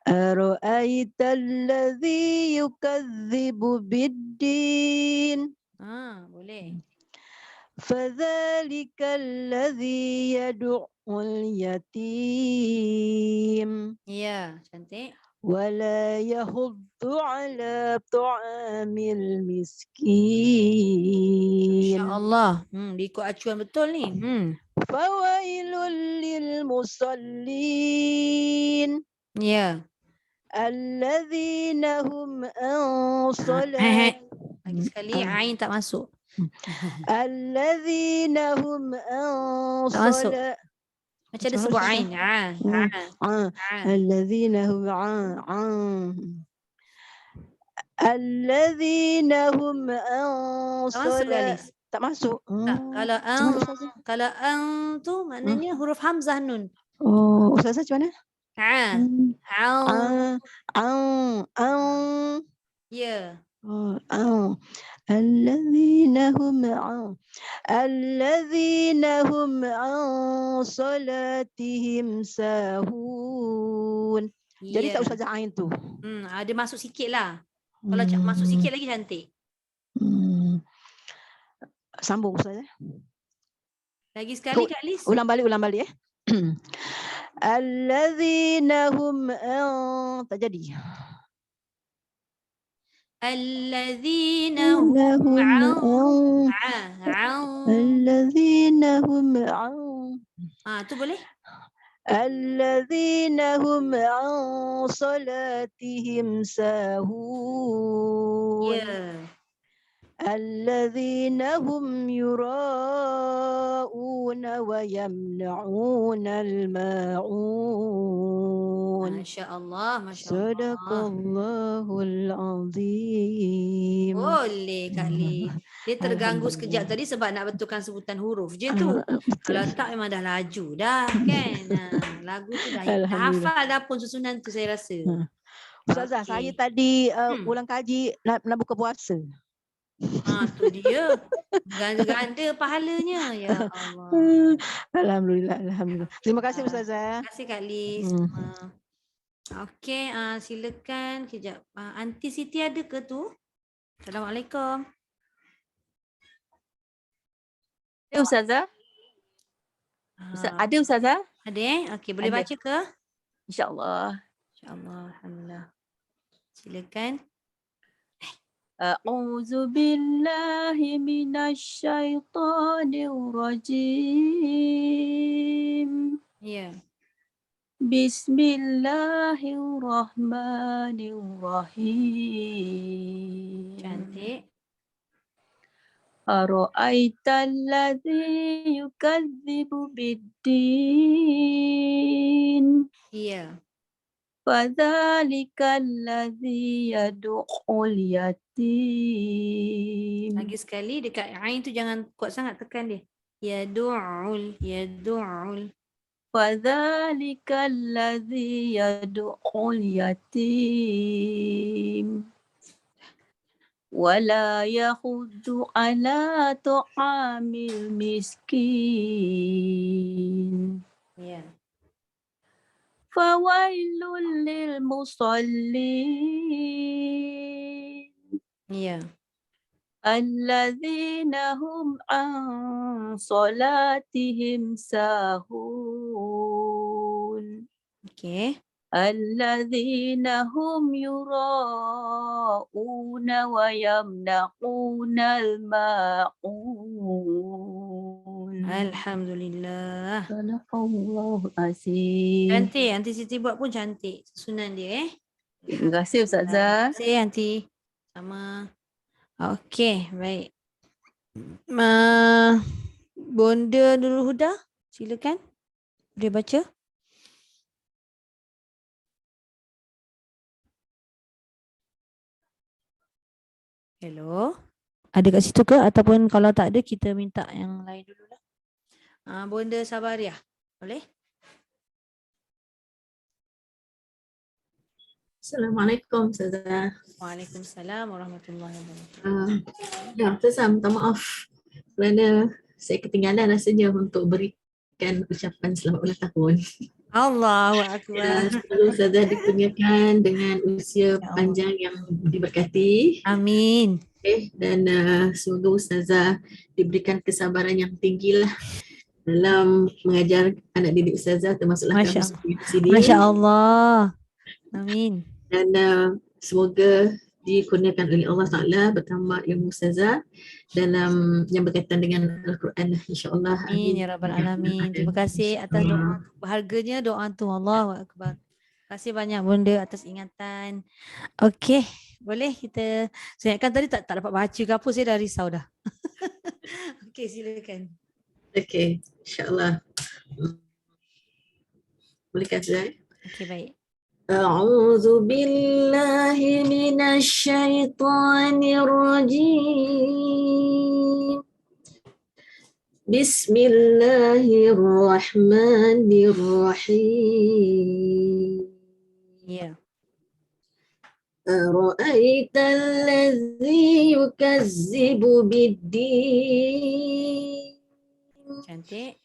Ara'aita alladhi yukadzibu biddin. Boleh. Fadzalika alladhi yad'ul yatim. Ya, cantik. Wala yahuddu ala ta'amil miskin. InsyaAllah. Ikut acuan betul ni. Fawailul lil musallin. Ya. Alladzina hum an salat. Lagi sekali ain tak masuk. Alladzina hum an Tak masuk. salat. Macam ada sebuah ain. Alladzina hum Alladzina hum an Tak masuk salat. Galis. Tak masuk. Tak. Kalau ang tu maknanya huruf hamzah nun. Oh, Ustazah macam mana? Ya. Alladzina hum an salatihim sahun. Jadi tak Ustazah ain tu. Ada masuk sikit lah. Kalau masuk sikit lagi cantik. Sambung Ustazah. Lagi sekali Kak Lis. Ulang balik Alladzina hum an, tak jadi. Alladzina hum Alladzina hum an. Tu boleh? Alladzina hum an salatihim sahun. Ya. Alladzina hum yura'una wa yamna'una al-ma'un. Masya-Allah, masya-Allah. Sadaqallahul azim. Boleh Kak Lis. Dia terganggu sekejap tadi sebab nak betulkan sebutan huruf je tu. Kalau tak memang dah laju dah kan. Lagu tu dah hafal dah pun susunan tu saya rasa. Ustazah, saya tadi ulang kaji nak buka puasa. Tu dia. Ganda-ganda pahalanya. Ya Allah. Alhamdulillah. Terima kasih Ustazah. Terima kasih Kak Lis. Okey, silakan kejap. Aunty Siti ada ke tu? Assalamualaikum. Ada Ustazah? Ada Ustazah? Ada Okey, boleh baca ke? InsyaAllah. InsyaAllah. Alhamdulillah. Silakan. A'udzu billahi minasyaitonir rajim. Ya. Bismillahirrahmanirrahim. Cantik. Ara'aital ladzi yukadzibu biddin. Ya. Fadzalikal ladzi yad'ul yatim. Lagi sekali dekat ain tu jangan kuat sangat tekan dia. Yad'ul. Fadzalikal ladzi yad'ul yatim. Wala yahuddu ala ta'amil miskin. Ya. Fawailul lil musallin. Ya. Alladzina hum an salatihim sahun. Okey. Alladzina hum yura'una wa yamna'una al-ma'un. Alhamdulillah. Sadaqallahul Azim. Cantik. Aunty Siti buat pun cantik. Susunan dia Terima kasih Ustazah. Terima kasih Aunty. Sama. Okey, baik. Bonda Nurul Huda, silakan. Boleh baca? Hello. Ada kat situ ke? Ataupun kalau tak ada, kita minta yang lain dululah. Bonda Sabariah. Boleh? Assalamualaikum Ustazah. Waalaikumsalam warahmatullahi wabarakatuh. Ya Ustazah, minta maaf kerana saya ketinggalan rasanya untuk berikan ucapan selamat ulang tahun. Allahu Ya, Akbar. semoga Ustazah dikurniakan dengan usia Allah. panjang yang diberkati. Amin. Dan semoga Ustazah diberikan kesabaran yang tinggilah dalam mengajar anak didik Ustazah, termasuklah kami Masya semua di sini. Masya Allah. Amin. Dan semoga dikurniakan oleh Allah Ta'ala bertambah ilmu Ustazah dalam yang berkaitan dengan Al-Quran, insyaAllah. Amin ya rabbal alamin. Terima kasih atas doa berharganya, doa tu. Allahu Akbar. Terima kasih banyak Bonda atas ingatan. Okey, boleh kita, saya ingatkan tadi tak dapat baca ke apa, saya dah risau dah. Okey, silakan. Okey, insyaAllah. Bolehkah Ustazah? Okey, baik. أعوذ بالله من الشيطان الرجيم بسم الله الرحمن الرحيم Ya. أرأيت الذي يكذب بالدين Cantik.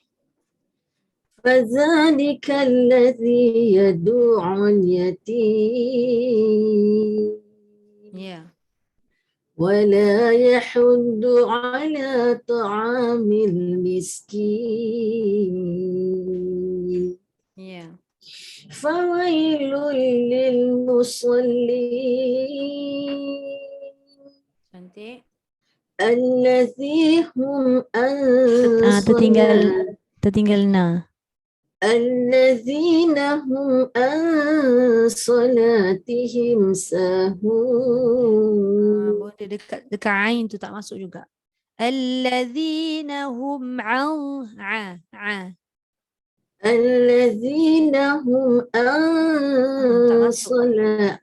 فذلك الذي يدعو اليتيم Ya. ولا يحض على طعام المسكين Ya. فويل للمصلين Cantik. الذي هم عن Tertinggal na. الذين هم عن صلاتهم ساهون Bonda dekat ain tu tak masuk juga. Alladzina hum الذين هم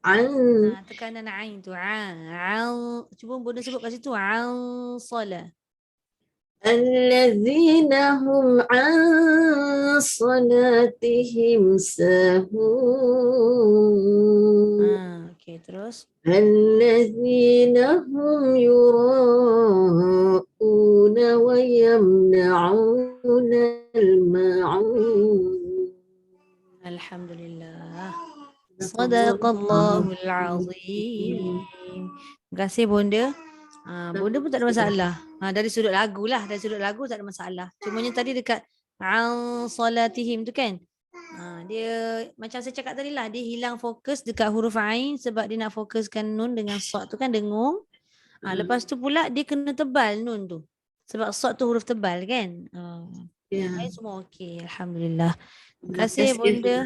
عن tekanan ain tu cuba Bonda sebut kat situ salah. الذين هم عن صلاتهم ساهون Okey, terus. الذين هم يراءون ويمنعون الماعون. Alhamdulillah. Sadaqallahul azim. Terima kasih Bonda. Bonda pun tak ada masalah. Dari sudut lagu lah. Dari sudut lagu tak ada masalah. Cumanya tadi dekat salatihim tu kan. Dia macam saya cakap tadi lah. Dia hilang fokus dekat huruf ain sebab dia nak fokuskan nun dengan sad tu kan dengung. Lepas tu pula dia kena tebal nun tu. Sebab sad tu huruf tebal kan. Lain semua okey. Alhamdulillah. Terima kasih Bonda.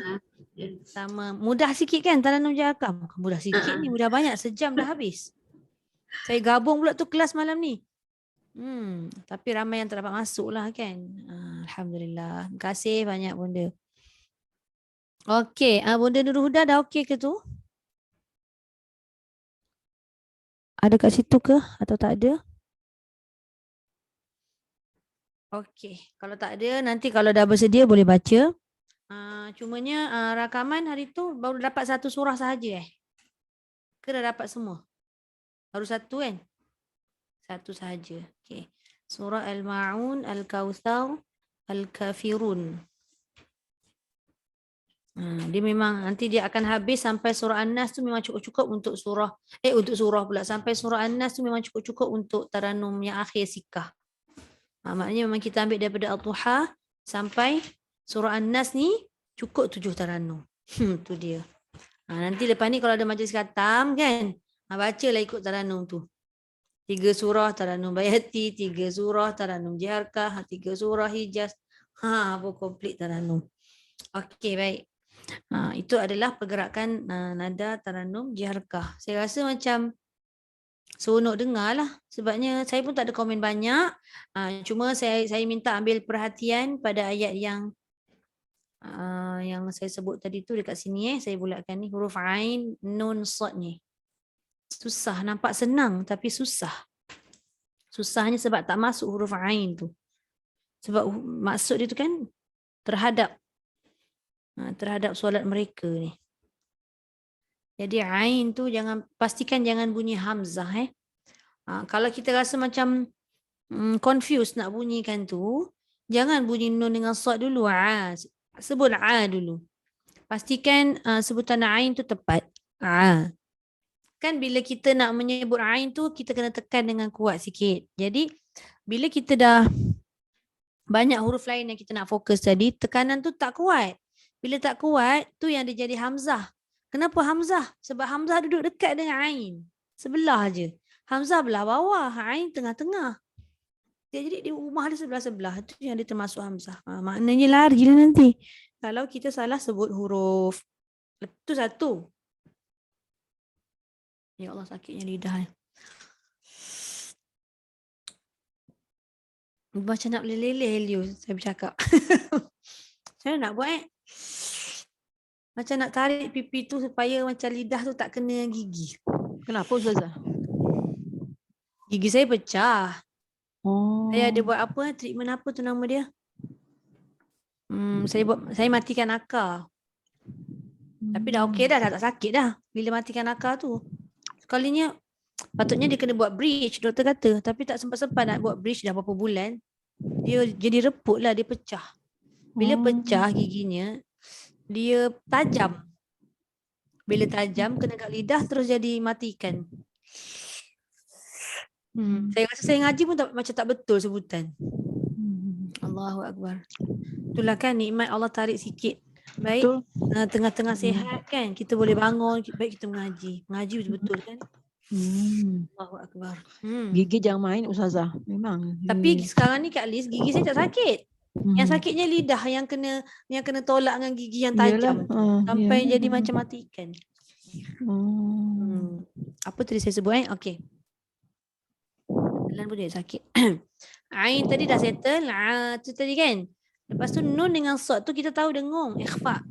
Sama. Mudah sikit kan Taranum Jakam? Bukan mudah sikit ni. Mudah banyak. Sejam dah habis. Saya gabung pula tu kelas malam ni. Tapi ramai yang tak dapat masuk lah kan. Alhamdulillah. Terima kasih banyak Bonda. Okey. Bonda Nurul Huda dah okey ke tu? Ada kat situ ke? Atau tak ada? Okey. Kalau tak ada, nanti kalau dah bersedia boleh baca. Cumanya rakaman hari tu baru dapat satu surah sahaja Ke dah dapat semua? Baru satu kan? Satu sahaja. Okey. Surah Al-Ma'un, Al-Kawthar, Al-Kafirun. Dia memang nanti dia akan habis sampai surah An-Nas tu memang cukup-cukup untuk surah pula. Sampai surah An-Nas tu memang cukup-cukup untuk taranum yang akhir sikah. Maknanya memang kita ambil daripada Al-Duha sampai surah An-Nas ni cukup 7 taranum. Tu dia. Nanti lepas ni kalau ada majlis khatam kan, bacalah ikut taranum tu. 3 surah Tarannum Bayati, 3 surah Tarannum Jiharkah, 3 surah Hijaz. Apa komplit Tarannum. Okey, baik. Itu adalah pergerakan nada Tarannum Jiharkah. Saya rasa macam seronok dengar lah. Sebabnya saya pun tak ada komen banyak. Cuma saya minta ambil perhatian pada ayat yang saya sebut tadi tu dekat sini saya bulatkan ni huruf ain nun sad ni. Susah, nampak senang tapi susah. Susahnya sebab tak masuk huruf ain tu. Sebab maksud dia tu kan terhadap solat mereka ni. Jadi ain tu pastikan jangan bunyi hamzah kalau kita rasa macam confused nak bunyikan tu, jangan bunyi nun dengan sad dulu. Sebut dulu. Pastikan sebutan ain tu tepat. Kan bila kita nak menyebut ain tu, kita kena tekan dengan kuat sikit. Jadi bila kita dah banyak huruf lain yang kita nak fokus tadi, tekanan tu tak kuat. Bila tak kuat, tu yang dia jadi hamzah. Kenapa hamzah? Sebab hamzah duduk dekat dengan ain. Sebelah je. Hamzah belah bawah, ain tengah-tengah. Jadi di rumah dia sebelah-sebelah. Itu yang dia termasuk hamzah. Maknanya lari lah nanti. Kalau kita salah sebut huruf. Itu satu. Ya Allah, sakitnya lidah ni. Macam nak leleh Helio saya bercakap. Macam mana nak buat Macam nak tarik pipi tu supaya macam lidah tu tak kena gigi. Kenapa Ustazah? Gigi saya pecah. Oh. Saya ada buat apa, treatment apa tu nama dia? Saya matikan akar. Tapi dah okey dah tak sakit dah bila matikan akar tu. Sekalinya patutnya dia kena buat bridge, doktor kata. Tapi tak sempat-sempat nak buat bridge dah berapa bulan. Dia jadi reput lah, dia pecah. Bila pecah giginya, dia tajam. Bila tajam, kena kat lidah terus jadi matikan. Saya rasa saya ngaji pun macam tak betul sebutan. Allahu Akbar. Itulah kan nikmat Allah tarik sikit. Baik, tengah-tengah sihat kan, kita boleh bangun, baik kita mengaji. Mengaji betul-betul kan. Allahu Akbar. Gigi jangan main Ustazah. Memang. Tapi sekarang ni Kak Liz, gigi saya tak sakit. Yang sakitnya lidah yang kena tolak dengan gigi yang tajam. Sampai jadi macam matikan. Apa tadi saya sebut Okey. Pelan pun dia sakit. Ain tadi dah settle. Tu tadi kan. Lepas tu nun dengan sad tu kita tahu dengung. Ikhfa.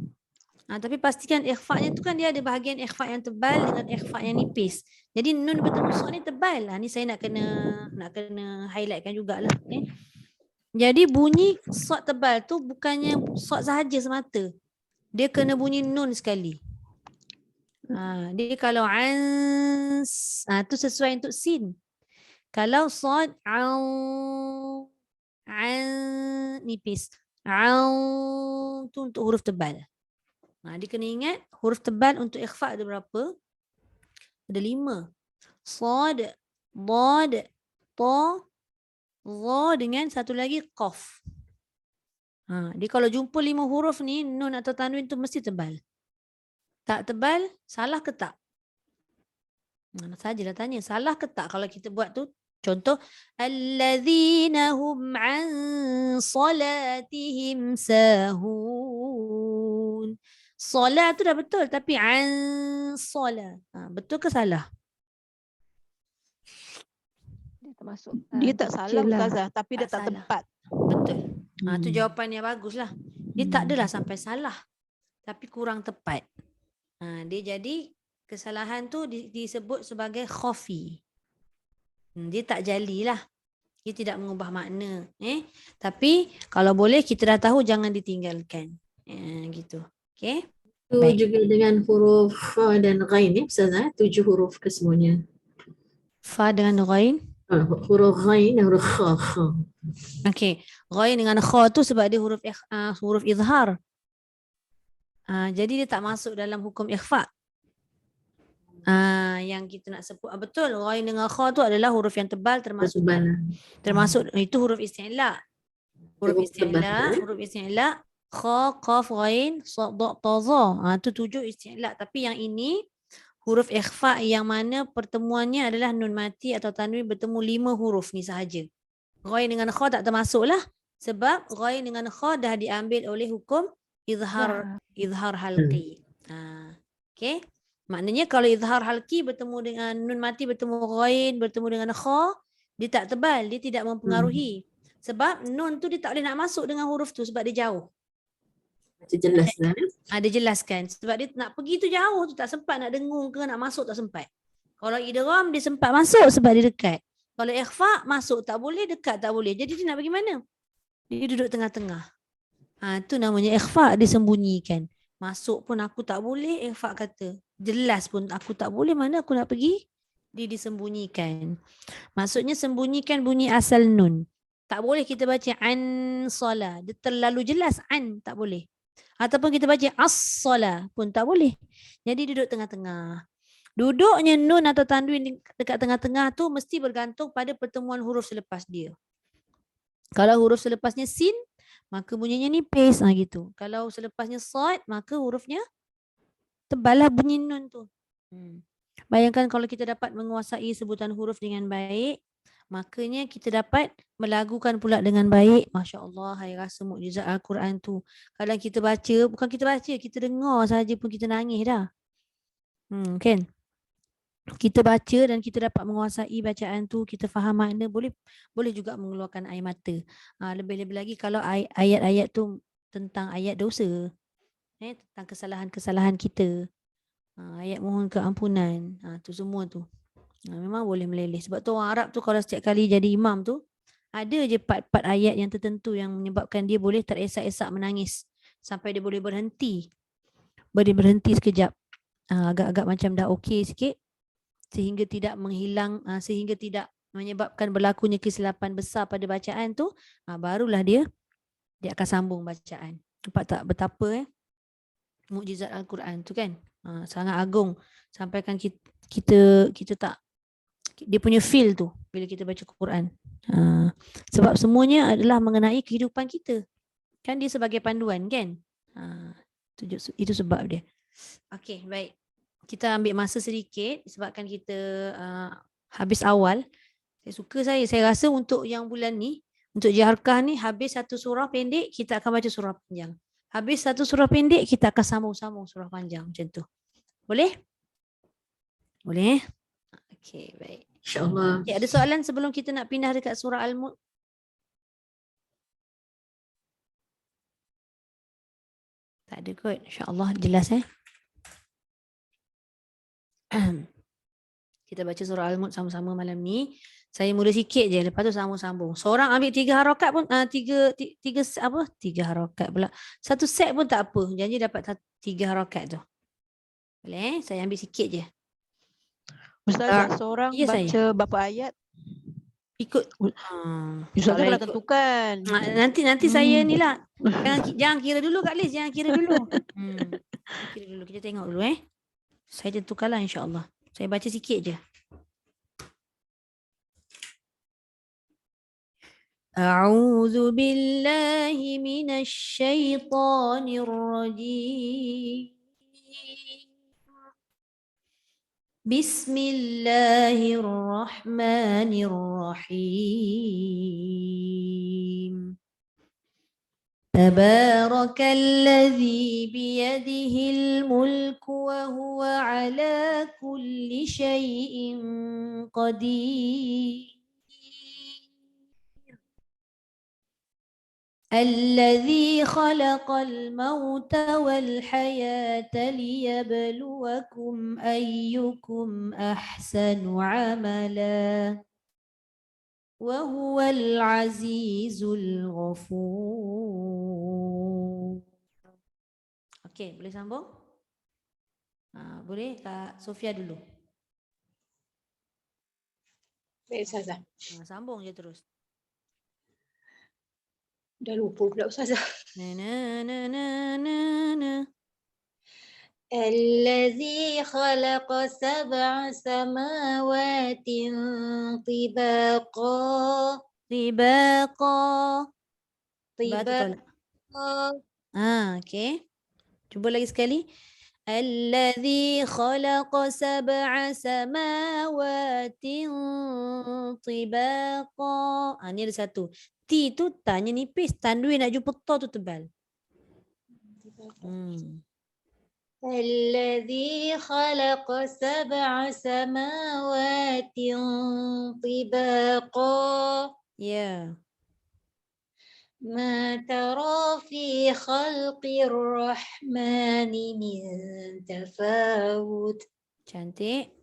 Tapi pastikan ikhfa-nya tu kan dia ada bahagian ikhfa yang tebal dengan ikhfa yang nipis. Jadi nun bertemu sad ni tebal lah. Ni saya nak kena highlightkan jugalah. Jadi bunyi sad tebal tu bukannya sad sahaja semata. Dia kena bunyi nun sekali. Dia kalau ans tu sesuai untuk sin. Kalau sad nipis. Tu untuk huruf tebal. Dia kena ingat huruf tebal untuk ikhfa ada berapa? Ada 5. Sad, dad, ta, za dengan satu lagi qaf. Dia kalau jumpa 5 huruf ni, nun atau tanwin tu mesti tebal. Tak tebal, salah ke tak? Sajalah tanya, salah ke tak kalau kita buat tu? Contoh, alladzina hum an salatihim sahun. Solat tu dah betul, tapi an solat. Betul ke salah? Dia termasuk. Dia tak salah Ustazah, tapi dia tak tepat. Betul. Tu jawapan yang bagus lah. Dia tak adalah sampai salah, tapi kurang tepat. Dia jadi kesalahan tu disebut sebagai khafi. Dia tak jalilah. Dia tidak mengubah makna. Tapi kalau boleh kita dah tahu jangan ditinggalkan. Gitu. Okey. Itu juga dengan huruf fa dan ghain Ustazah, 7 huruf kesemuanya. Fa dengan ghain. Huruf ghain dan huruf kha. Okey. Ghain dengan kha tu sebab dia huruf izhar. Jadi dia tak masuk dalam hukum ikhfa. Yang kita nak sebut betul, ghain dengan kha tu adalah huruf yang tebal termasuk itu huruf isti'la. Huruf isti'la kha, qaf, ghain, sad, dha, ta, za. Tu 7 isti'la. Tapi yang ini huruf ikhfa yang mana pertemuannya adalah nun mati atau tanwin bertemu 5 huruf ni sahaja. Ghain dengan kha tak termasuk lah. Sebab ghain dengan kha dah diambil oleh hukum izhar halqi. Okay. Maknanya kalau izhar halqi bertemu dengan nun mati, bertemu ghain, bertemu dengan kha, dia tak tebal, dia tidak mempengaruhi. Sebab nun tu dia tak boleh nak masuk dengan huruf tu sebab dia jauh. Macam jelas lah. Ada jelaskan. Sebab dia nak pergi tu jauh tu, tak sempat nak dengung ke nak masuk tak sempat. Kalau idgham dia sempat masuk sebab dia dekat. Kalau ikhfa masuk tak boleh, dekat tak boleh. Jadi dia nak pergi mana? Dia duduk tengah-tengah. Tu namanya ikhfa, disembunyikan. Masuk pun aku tak boleh, ikhfa kata. Jelas pun aku tak boleh, mana aku nak pergi? Dia disembunyikan. Maksudnya sembunyikan bunyi asal nun. Tak boleh kita baca an sola. Dia terlalu jelas an, tak boleh. Ataupun kita baca as-sola pun tak boleh. Jadi duduk tengah-tengah. Duduknya nun atau tanwin dekat tengah-tengah tu mesti bergantung pada pertemuan huruf selepas dia. Kalau huruf selepasnya sin, maka bunyinya nipis gitu. Kalau selepasnya sad, maka hurufnya tebal lah bunyi nun tu. Bayangkan kalau kita dapat menguasai sebutan huruf dengan baik, makanya kita dapat melagukan pula dengan baik. Masya Allah, hai rasa mukjizat Al-Quran tu. Kadang kita baca, bukan kita baca, kita dengar saja pun kita nangis dah. Kan? Kita baca dan kita dapat menguasai bacaan tu, kita faham makna, boleh juga mengeluarkan air mata. Lebih-lebih lagi kalau ayat-ayat tu tentang ayat dosa, tentang kesalahan-kesalahan kita, ayat mohon keampunan, tu semua tu. Memang boleh meleleh. Sebab tu orang Arab tu kalau setiap kali jadi imam tu, ada je part-part ayat yang tertentu yang menyebabkan dia boleh teresak-esak menangis. Sampai dia boleh berhenti. Berhenti sekejap. Agak-agak macam dah okey sikit. Sehingga tidak menghilang, sehingga tidak menyebabkan berlakunya kesilapan besar pada bacaan tu, barulah dia akan sambung bacaan. Nampak tak betapa mukjizat Al-Quran tu kan? Sangat agung. Sampaikan kita tak, dia punya feel tu bila kita baca Quran. Sebab semuanya adalah mengenai kehidupan kita. Kan dia sebagai panduan kan? Itu sebab dia. Okey, baik. Kita ambil masa sedikit sebabkan kita habis awal. Saya rasa untuk yang bulan ni, untuk Jaharkah ni, habis satu surah pendek, kita akan baca surah panjang. Habis satu surah pendek, kita akan sambung-sambung surah panjang macam tu. Boleh? Boleh? Okey, baik. InsyaAllah. Okay, ada soalan sebelum kita nak pindah dekat surah Al-Mulk? Tak ada kot. InsyaAllah jelas Kita baca surah Al-Mulk sama-sama malam ni. Saya mula sikit je, lepas tu sambung-sambung. Seorang ambil 3 harakat pun, 3 harakat pula. Satu set pun tak apa. Janji dapat 3 harakat tu. Boleh? Saya ambil sikit je. Ustazah, seorang baca saya. berapa ayat? Ikut. Ustazah kena tentukan. Nanti saya ni lah. Jangan kira dulu Kak Liz. Jangan kira dulu. Kira dulu. Kita tengok dulu Saya tentukanlah insyaAllah. Saya baca sikit je. A'udzu billahi minasy syaithanir rajim. Bismillahirrahmanirrahim. Tabarakalladzi biyadihil mulku wa huwa ala kulli syai'in qadir. الذي خلق الموت والحياة ليبلوكم أيكم أحسن عملا وهو العزيز الغفور. Okey, boleh sambung? Boleh Kak Sofia dulu. Baik Ustazah. Sambung je terus. Dah lupa pula Ustazah. الذي خلق 7 سماوات طباقا Okey. Cuba lagi sekali. Alladzi khalaqa sab'a samawati tibaqa. Ni ada satu. T tu tanya nipis. Tanwin nak jumpa ta tu tebal. الذي خلق سبع سماوات طباقا Ya. ما ترى في خلق الرحمن من تفاوت Cantik.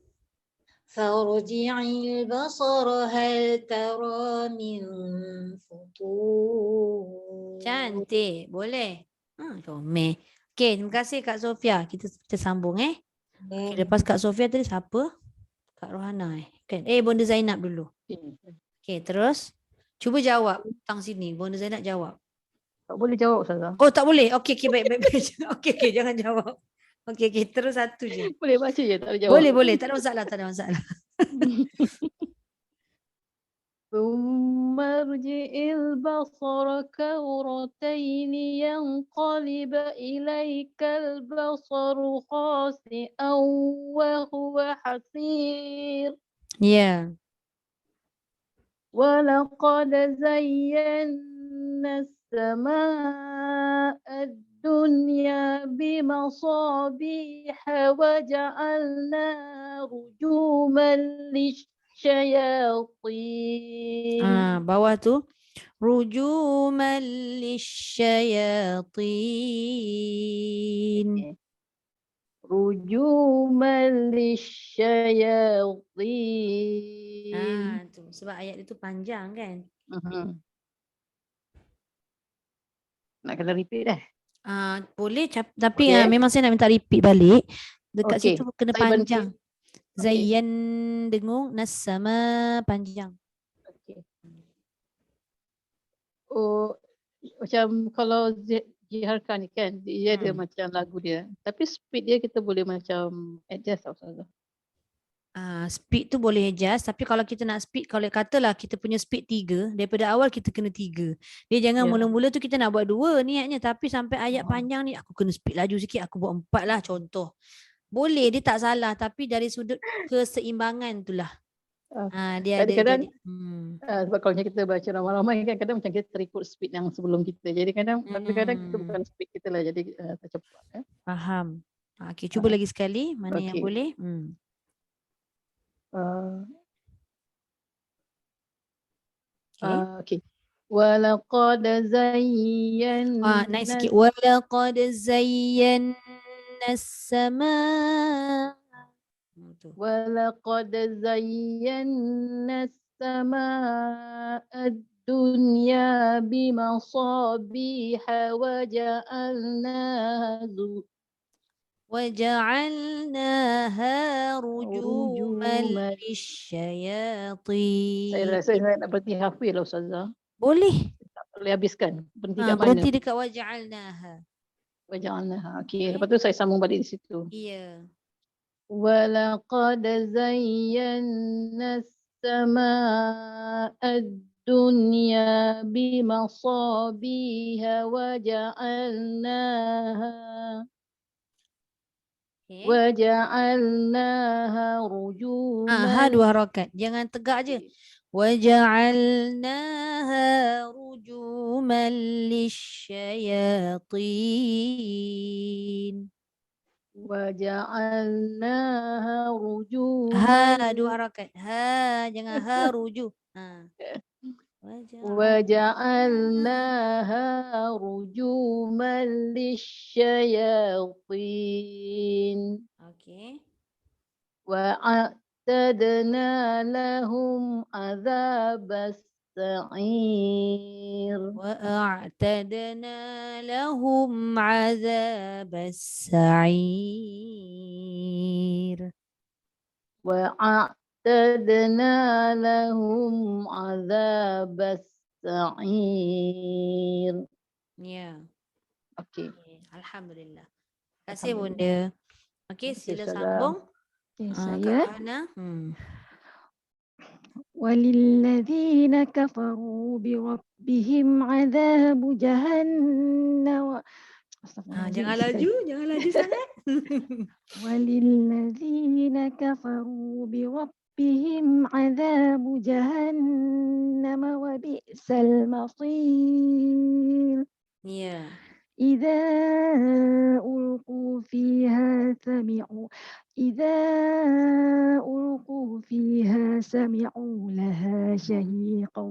فارجع البصر هل ترى من فطور. Cantik. Boleh. Comel. Okey, terima kasih Kak Sofia. Kita sambung Okay, lepas Kak Sofia tadi siapa? Kak Rohana kan? Bonda Zainab dulu. Okey, terus cuba jawab tang sini. Bonda Zainab jawab. Tak boleh jawab Ustazah. Oh, tak boleh. Okey, baik. Okey, jangan jawab. Okey, terus satu je. Boleh baca je, tak boleh jawab. Boleh. Tak ada masalah. ثم ارجع البصر كرتين ينقلب إليك البصر خاسئا وهو حسير Ya. ولقد زينا السماء الدنيا بمصابيح وجعلناها رجوما للشياطين. Bawah tu rujuman lisyayatin. Rujuman lisyayatin. Tu sebab ayat itu panjang kan. Nak kena repeat dah. Boleh tapi memang saya nak minta repeat balik. Dekat situ kena Saya panjang. berhenti. Zayyan dengung nas-sama panjang. Oh, macam kalau Jiharkan ni kan, dia ada macam lagu dia. Tapi speed dia kita boleh macam adjust tau Ustazah. Speed tu boleh adjust, tapi kalau kita nak speed, kalau katalah kita punya speed 3, daripada awal kita kena 3. Dia jangan mula-mula tu kita nak buat 2 niatnya, tapi sampai ayat panjang ni aku kena speed laju sikit, aku buat 4 lah contoh. Boleh, dia tak salah, tapi dari sudut keseimbangan itulah. Dia Kadang-kadang ada sebab kalau kita baca ramai-ramai kan kadang macam kita terikut speed yang sebelum kita. Jadi kadang-kadang kita bukan speed kita lah, jadi tak cepat. Faham. Okey, cuba lagi sekali mana yang boleh. Okay. Walaqad zayyana. Naik sikit. Walaqad zayyana as-samaa. Walaqad zayyana as-samaa ad-dunya bimasabiha وجعلناها رجوما للشياطين. Saya rasa saya nak berhenti hafil lah Ustazah. Boleh. Tak boleh habiskan. Berhenti kat mana? Berhenti dekat waja'alnaha. Waja'alnaha. Okey, lepas tu saya sambung balik di situ. Ya. Walaqad zayyana as-samaa ad-dunya bimasabiha waja'alnaha rujuman. 2 harakat. Jangan tegak je. Waja'alnaha rujuman lisyayatin. Waja'alnaha rujuman. 2 harakat. Jangan ruju. وجعلناها رجوما للشياطين. Okey. وأعتدنا لهم عذاب السعير. وأعتدنا لهم عذاب السعير. وأعتدنا لهم عذاب السعير. Ya. Okey. Alhamdulillah. Terima kasih Bunda. Okey, sila Ustazah. sambung. Saya. Kak Hana. Jangan laju sangat. وللذين كفروا بربهم عذاب جهنم وبئس المصير Ya. إذا ألقوا فيها سمعوا لها شهيقا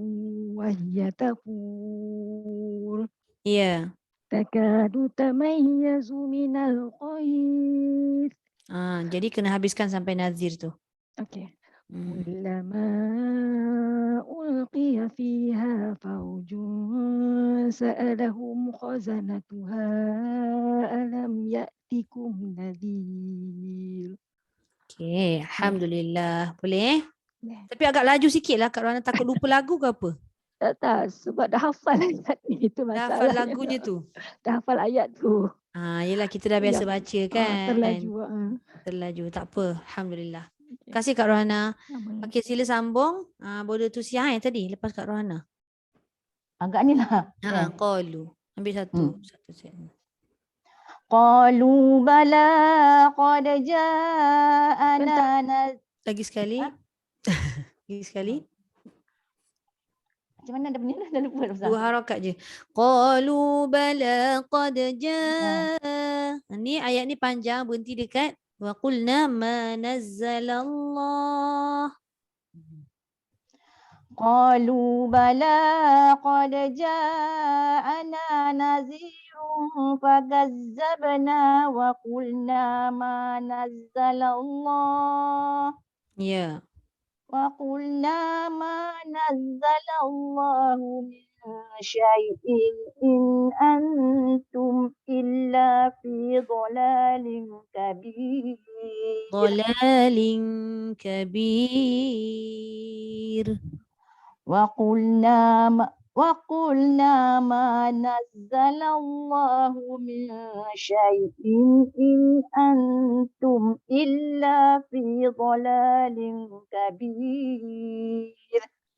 وهي تفور Ya. تكاد تميز من الغيظ. Jadi kena habiskan sampai nazir tu. Okey. Hmm. كلما ألقي فيها فوج سألهم خزنتها ألم يأتكم نذير. Okey, alhamdulillah. Boleh? Boleh. Tapi agak laju sikit lah Kak Rohana, takut lupa lagu ke apa? Tak, sebab dah hafal ayat ni, itu Dah masalah. hafal lagunya tu. Dah hafal ayat tu. Yelah kita dah biasa baca kan. Terlaju. Terlaju, tak apa. Alhamdulillah. Terima kasih Kak Rohana. Boleh. Okey, sila sambung. Border tu siang tadi lepas Kak Rohana. Agak ni lah. Qalu. Ambil satu set. Qalu bala qad ja'ana. Lagi sekali. Lagi sekali. Macam mana dah bunyi dah lupa dah. Dua harakat je. Qalu bala qad jaa. Ni ayat ni panjang, berhenti dekat wa qulna ma nazzalallah. Qalu bala qad ja'ana nazirun fakazzabna wa qulna ma nazzalallah. Ya. Wa qulna ma nazzalallahu min syai'in in antum illa fi dhalalin kabir. Dhalalin kabir. Wa qulna ma nazzalallahu min syai'in in antum illa fi dhalalin kabir.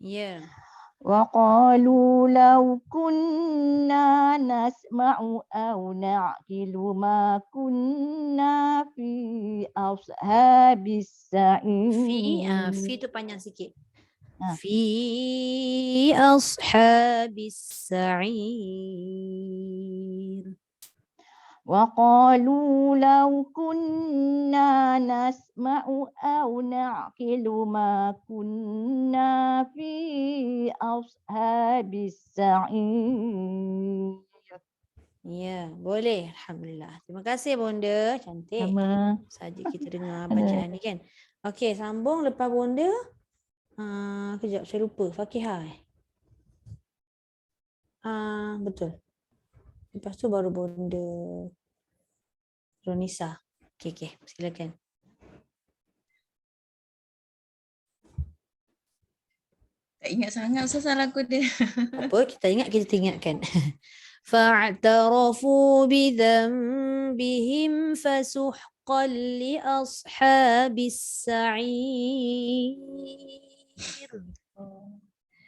Ya. Wa qalu law kunna nasma'u aw na'qilu ma kunna fi ashabis sa'ir. Fi tu panjang sikit. Fi ashabis sa'ir. Wa qalu law kunna nasma'u aw na'qilu ma kunna fi ashabis sa'ir. Ya, boleh. Alhamdulillah. Terima kasih Bonda. Cantik. Sama. Saja kita dengar bacaan ni kan. Okey, sambung lepas Bonda. Kejap, saya lupa. Fakihah. Betul. Lepas tu baru Bonda Ronisa. Okey, silakan. Tak ingat sangat Ustaz lagu dia. Apa? Kita ingatkan. Fa'tarafu bidhanbihim fasuhqan li ashabis sa'ir.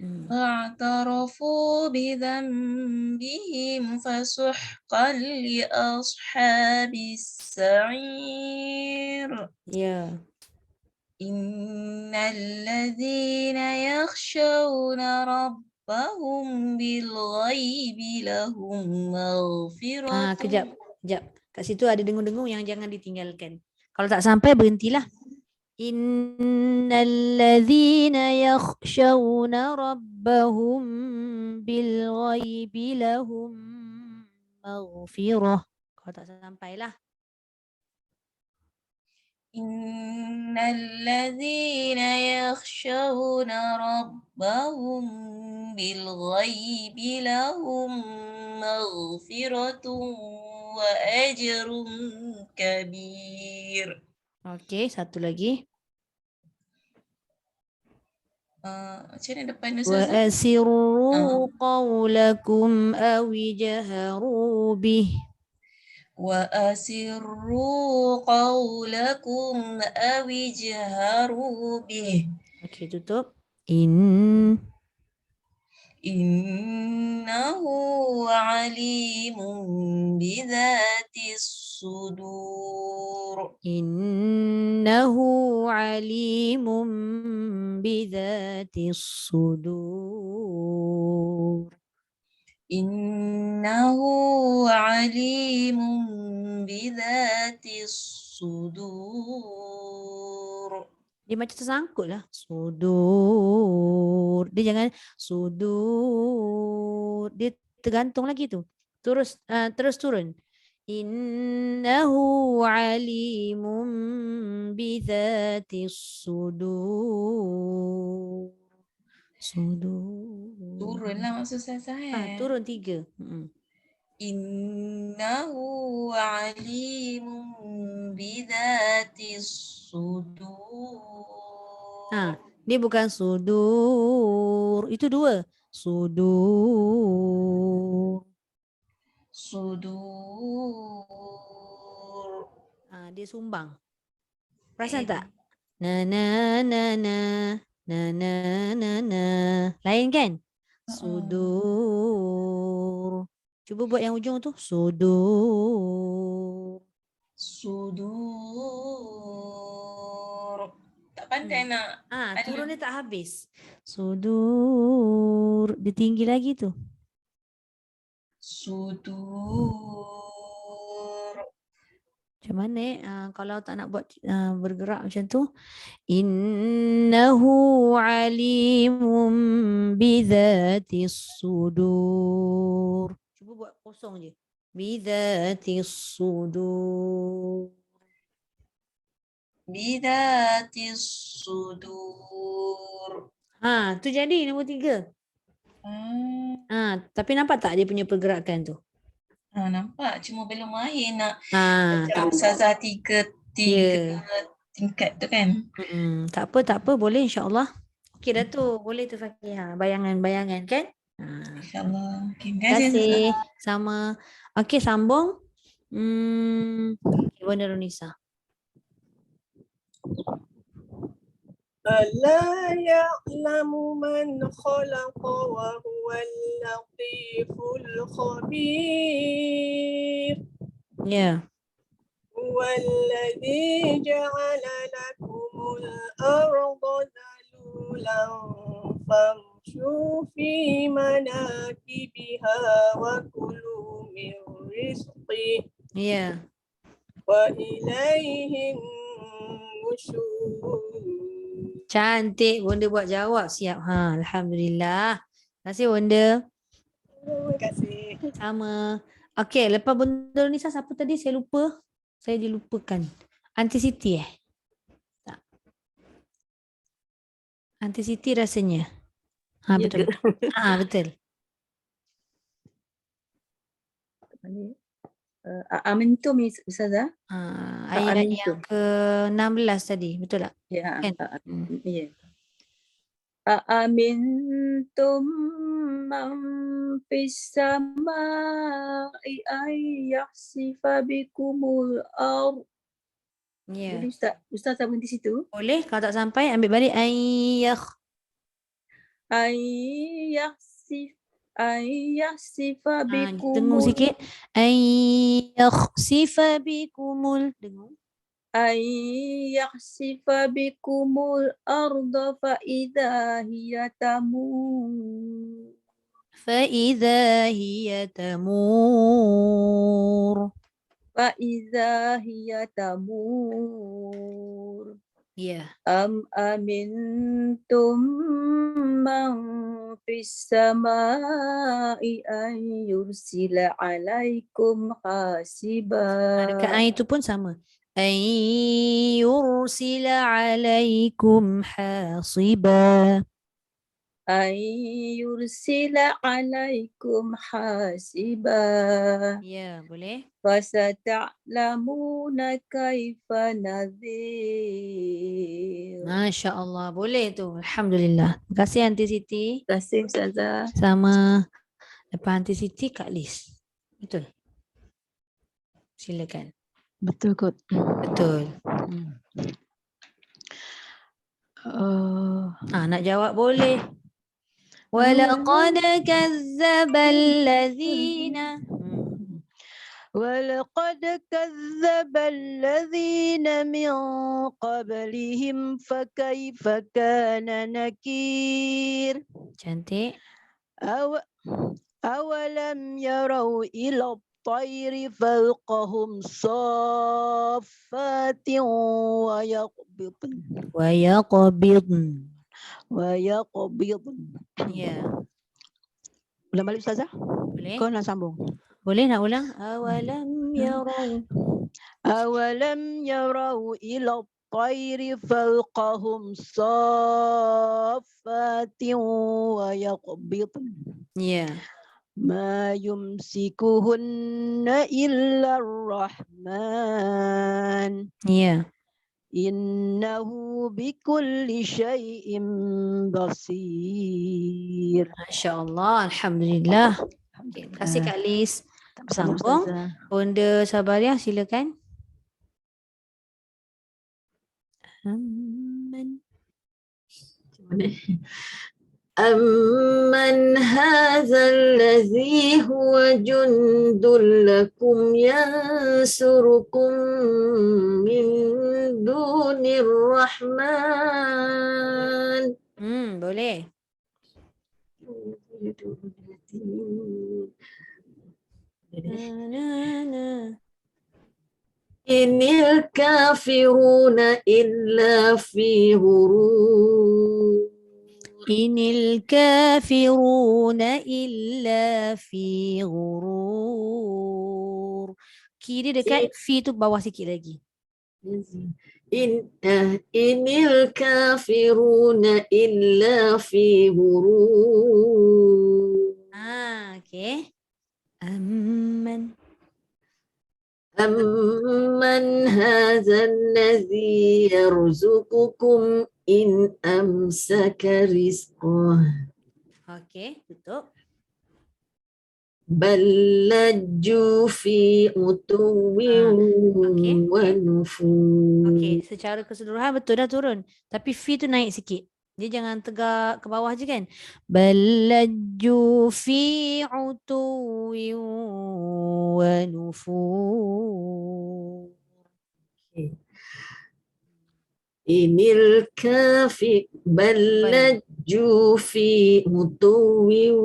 فاعترفوا بذنبهم فسحقا لأصحاب السعير. Ya. إن الذين يخشون ربهم بالغيب لهم مغفرة. Kejap. Kat situ ada dengung-dengung yang jangan ditinggalkan. Kalau tak sampai berhentilah. Innal ladzina yakhshawna rabbahum bil ghaibi lahum maghfirah. Kalau tak sampailah. Innal ladzina yakhshawna rabbahum bil ghaibi lahum maghfiratun wa ajrun kabir. Okey, satu lagi. Macam mana depan tu? Wa asirru qawlakum aw jaharu bih. Wa asirru qawlakum aw jaharu bih. Okey, tutup. Innahu alimun bidatis sudur. Innahu alimun bidatis sudur. Innahu alimun bidatis sudur. Dia macam tersangkut lah. Sudur. Dia jangan sudur. Dia tergantung lagi tu. Terus turun. Innahu alimun bidatis sudur. Sudur. Turun lah maksud saya. Turun 3. Innahu alimun bidatis sudur. Dia bukan sudur. Itu 2. Sudur. Sudur. Dia sumbang. Perasan tak? Na na na na na na na na. Lain kan? Sudur. Cuba buat yang ujung tu. Sudur. Sudur. Tak pandai nak. Turun dia tak habis. Sudur. Dia tinggi lagi tu. Sudur. Macam mana kalau tak nak buat bergerak macam tu? Innahu alimun bidatis sudur. Cuba buat kosong je. Bidatis sudur. Bidatis sudur. Tu jadi nombor 3. Tapi nampak tak dia punya pergerakan tu? Nampak. Cuma belum mahir nak tak Ustazah tiga tingkat tu kan. Tak apa. Boleh insyaAllah. Okey dah tu. Boleh tu Fakihah. Bayangan-bayangan kan? InsyaAllah. Okay, terima kasih. Sama. Okey sambung. Bunda Runisa. ألا يعلم من خلق وهو اللطيف الخبير. هو الذي جعل لكم الأرض ذلولا فامشوا في مناكبها وكلوا من رزقه. وإليه النشور. Cantik Bunda buat jawab siap. Alhamdulillah. Terima kasih Bunda. Terima kasih. Sama. Okey, lepas Bunda Nisa siapa tadi? Saya lupa. Saya dilupakan. Aunty Siti tak. Aunty Siti rasanya. Betul. Betul. Amentum Ustazah. Ayat yang ke-16 tadi, betul tak? Ya. Kan? Ya. Amentum man fis samai ay yakhsifa bikumul ard. Boleh Ustazah berhenti situ? Boleh, kalau tak sampai ambil balik Yakhsifa bikumul. Dengung sikit. Yakhsifa bikumul. Dengung. Yakhsifa bikumul arda fa idza hiya tamur. فإذا هي تمور. Am amintum man fis samai an yursila alaikum hasiba. Dekat ayat itu pun sama. An yursila alaikum hasiba. An yursila alaikum hasiba. Boleh. Fasata'lamuna kaifa nadhir. Masya Allah, boleh tu. Alhamdulillah. Terima kasih Aunty Siti. Terima kasih Ustazah. Sama. Lepas Aunty Siti, Kak Liz. Betul? Silakan. Betul kot. Betul. Nak jawab boleh. ولقد كذب الذين ولقد كذب الذين من قبلهم فكيف كان نكير. Cantik. أولم يروا إلى الطير فوقهم صافات ويقبضن. Ya. Ulang balik Ustazah? Boleh? Kau nak sambung? Boleh nak ulang? أولم يروا إلى الطير فوقهم صافات ويقبضن. Ya. ما يمسكهن إلا الرحمن. Ya. إنه بكل شيء بصير. Masya Allah, Alhamdulillah. Okay, terima kasih Kak Lis. Sambung. Bunda Sabaria, silakan. أمن هذا الذي هو جند لكم ينصركم من دون الرحمن. Boleh. إن الكافرون إلا في غرور. Inil kafiruna illa fi ghurur. Kiri dekat fi tu bawah sikit lagi. Inil kafiruna illa fi ghurur. Okay. Amman هذا الذي يرزقكم إن أمسك رزقه. Okay, tutup. بل لجوا في عتو ونفور. Okay, secara keseluruhan betul dah turun. Tapi fi tu naik sikit. Dia jangan tegak ke bawah je kan. Balajju fi utuwin wa nufur. Inil kafi balajju fi utuwin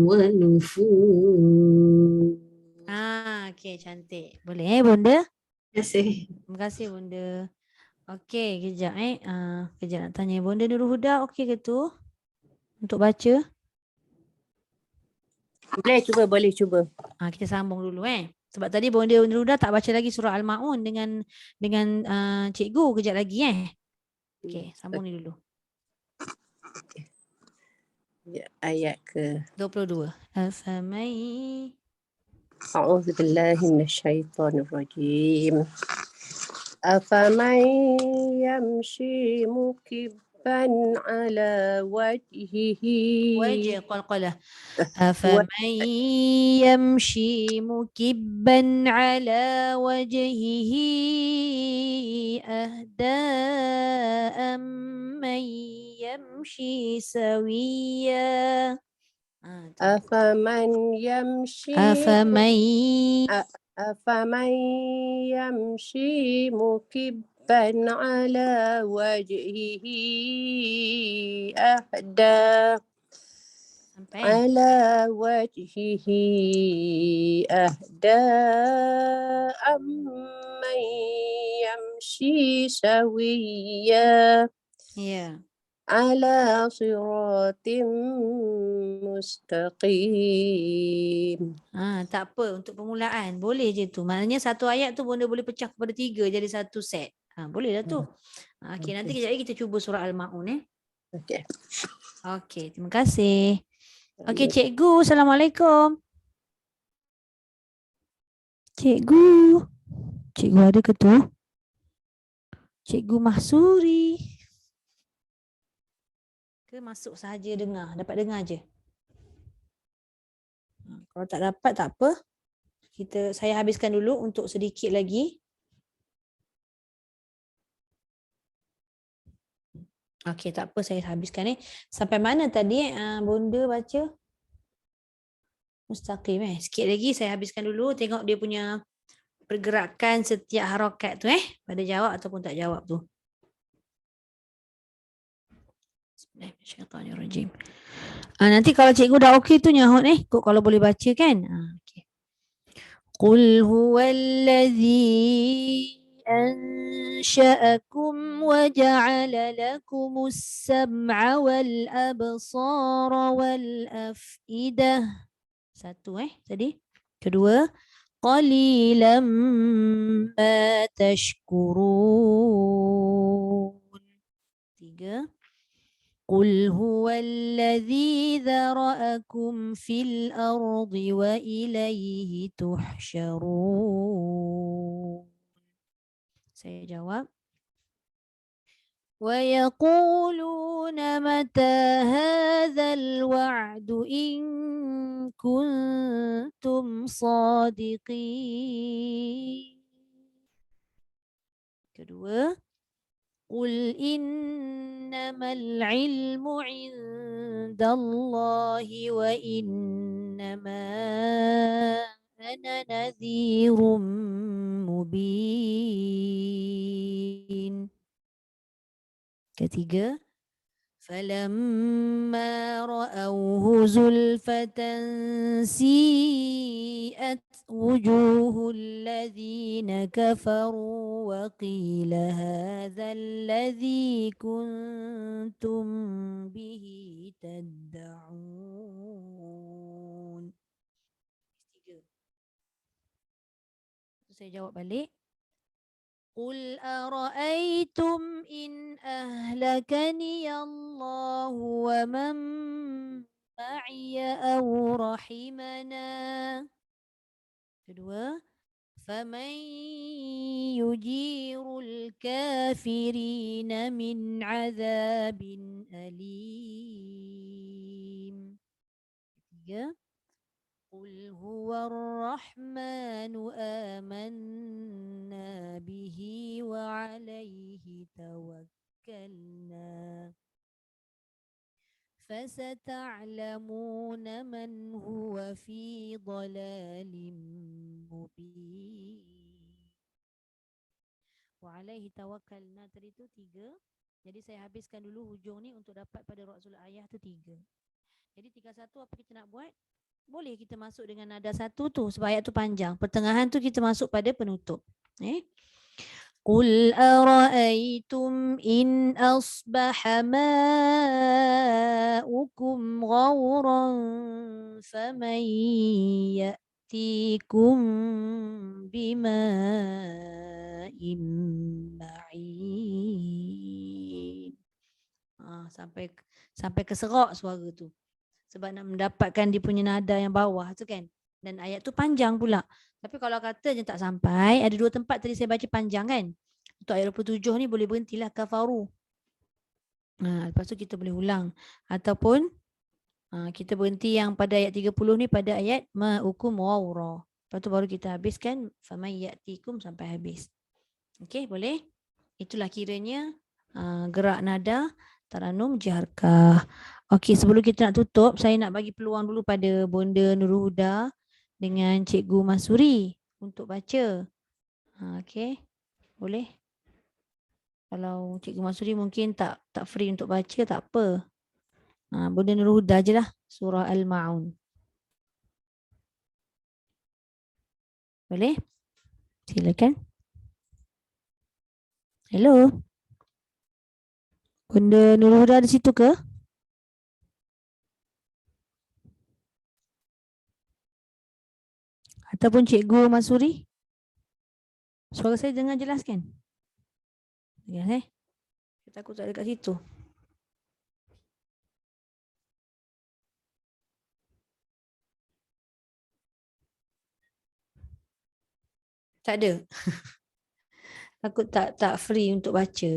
wa nufur. Okay, cantik. Boleh Bunda? Terima kasih. Terima kasih Bunda. Okey, kejap kejap nak tanya Bunda Nurul Huda, okey ke tu? Untuk baca? Boleh cuba. Kita sambung dulu Sebab tadi Bunda Nurul Huda tak baca lagi surah Al-Maun dengan cikgu kejap lagi Okey, sambung ni dulu. Ayat ke 22. Afamai A'udzubillahi minasyaitonirrajim. أفمن يمشي مكبا على وجهه وجه قلقلة أفمن يمشي مكبا على وجهه أهدى أمن يمشي سويا أفمن يمشي مكبا على وجهه أهدى أمن يمشي سويا على صراط mustaqim. Tak apa untuk permulaan. Boleh je tu. Maknanya satu ayat tu Bunda boleh pecah kepada 3 jadi satu set. Boleh lah tu. Okey, nanti kejap lagi kita cuba surah Al-Maun Okey. Okey, terima kasih. Okey, cikgu. Assalamualaikum. Cikgu. Cikgu ada ke tu? Cikgu Mahsuri. Ke masuk sahaja dengar, dapat dengar je. Kalau tak dapat tak apa. Saya habiskan dulu untuk sedikit lagi. Okey, tak apa, saya habiskan ni. Sampai mana tadi Bonda baca? Mustaqim Sikit lagi saya habiskan dulu, tengok dia punya pergerakan setiap harakat tu pada jawab ataupun tak jawab tu. Bismillahirrahmanirrahim. Nanti kalau cikgu dah okey tu nyahut kalau boleh baca kan. Okey. Qul huwallazi أنشأكم وجعل لكم السمع والأبصار والأفئدة. Satu tadi. Kedua, قليلا ما تشكرون. Tiga, قل هو الذي ذرأكم في الأرض وإليه تحشرون. Saya jawab. ويقولون متى هذا الوعد إن كنتم صادقين. Kedua, قل إنما العلم عند الله وإنما أنا نذير مبين. Ketiga, فلما رأوه زلفة سيئت وجوه الذين كفروا وقيل هذا الذي كنتم به تدعون. Saya jawab balik. قل أرأيتم إن أهلكني الله ومن معي أو رحمنا. Kedua, فمن يجير الكافرين من عذاب أليم. Ketiga, قل هو الرحمن آمنا به وعليه توكلنا فستعلمون من هو في ضلال مبين. وعليه توكلنا tadi tu 3. Jadi saya habiskan dulu hujung ni untuk dapat pada Ra'sul Ayah tu 3. Jadi 31 apa kita nak buat? Boleh kita masuk dengan nada 1 tu sebab ayat tu panjang. Pertengahan tu kita masuk pada penutup. Qul ara'aytum in asbaha ma'ukum ghawran faman ya'tikum bima'in ma'in. Sampai keserak suara tu. Sebab nak mendapatkan dia punya nada yang bawah tu kan. Dan ayat tu panjang pula. Tapi kalau kata je tak sampai, ada 2 tempat tadi saya baca panjang kan. Untuk ayat 27 ni boleh berhentilah kafaru. Lepas tu kita boleh ulang. Ataupun kita berhenti yang pada ayat 30 ni pada ayat ma'ukum wawra. Lepas tu baru kita habiskan faman ya'tikum sampai habis. Okey, boleh? Itulah kiranya gerak nada Taranum Jaharkah. Okey, sebelum kita nak tutup, saya nak bagi peluang dulu pada Bonda Nurul Huda dengan Cikgu Masuri untuk baca. Okey, boleh? Kalau Cikgu Masuri mungkin tak free untuk baca, tak apa. Bonda Nurul Huda je lah, surah Al-Ma'un. Boleh? Silakan. Hello. Bonda Nurul Huda di situ ke? Ataupun Cikgu Masuri? Suara saya dengar jelas kan? Jelas Saya takut tak ada kat situ. Tak ada. Takut tak free untuk baca.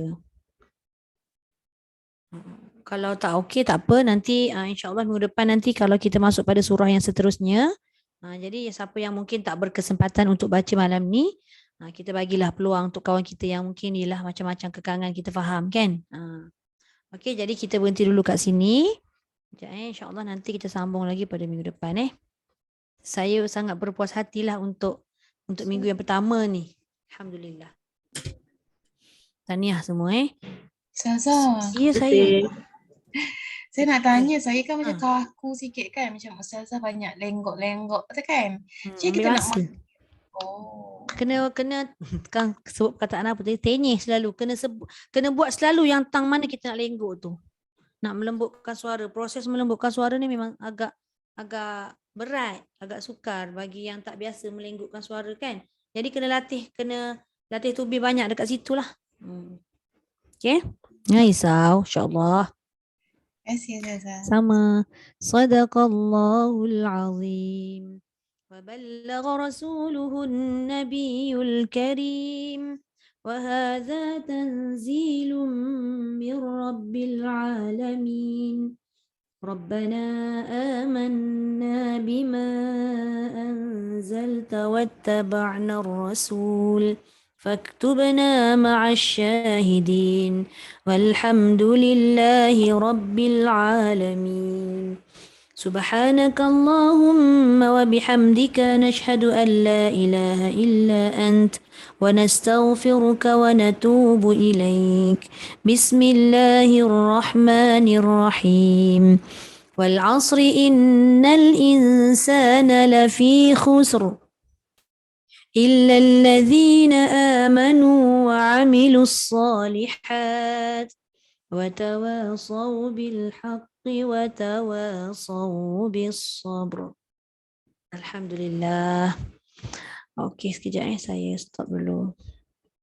Kalau tak okey tak apa, nanti insya-Allah minggu depan nanti kalau kita masuk pada surah yang seterusnya. Jadi siapa yang mungkin tak berkesempatan untuk baca malam ni, kita bagilah peluang untuk kawan kita yang mungkin ialah macam-macam kekangan kita faham kan. Okey, jadi kita berhenti dulu kat sini. Sekejap InsyaAllah nanti kita sambung lagi pada minggu depan Saya sangat berpuas hatilah untuk minggu yang pertama ni. Alhamdulillah. Tahniah semua Ustazah, Ya saya. saya nak tanya, saya kan macam Ha. kaku sikit kan, macam Ustazah banyak lenggok-lenggok tu kan. Jadi Ambil kita nak masa. Oh. Kena kan sebut perkataan apa tadi? Tenyih selalu. Kena buat selalu yang tang mana kita nak lenggok tu. Nak melembutkan suara. Proses melembutkan suara ni memang agak berat, agak sukar bagi yang tak biasa melenggutkan suara kan. Jadi kena latih tubir banyak dekat situ lah. Okay? Ya risau, insyaAllah. Terima kasih Ustazah. Sama. Sadaqallahul azim. وبلغ رسوله النبي الكريم وهذا تنزيل من رب العالمين ربنا آمنا بما أنزلت واتبعنا الرسول فاكتبنا مع الشاهدين والحمد لله رب العالمين سبحانك اللهم وبحمدك نشهد أن لا إله إلا أنت ونستغفرك ونتوب إليك بسم الله الرحمن الرحيم والعصر إن الإنسان لفي خسر إلا الذين آمنوا وعملوا الصالحات وتواصوا بالحق وتواصوا بالصبر. Alhamdulillah. Okey, sekejap saya stop dulu.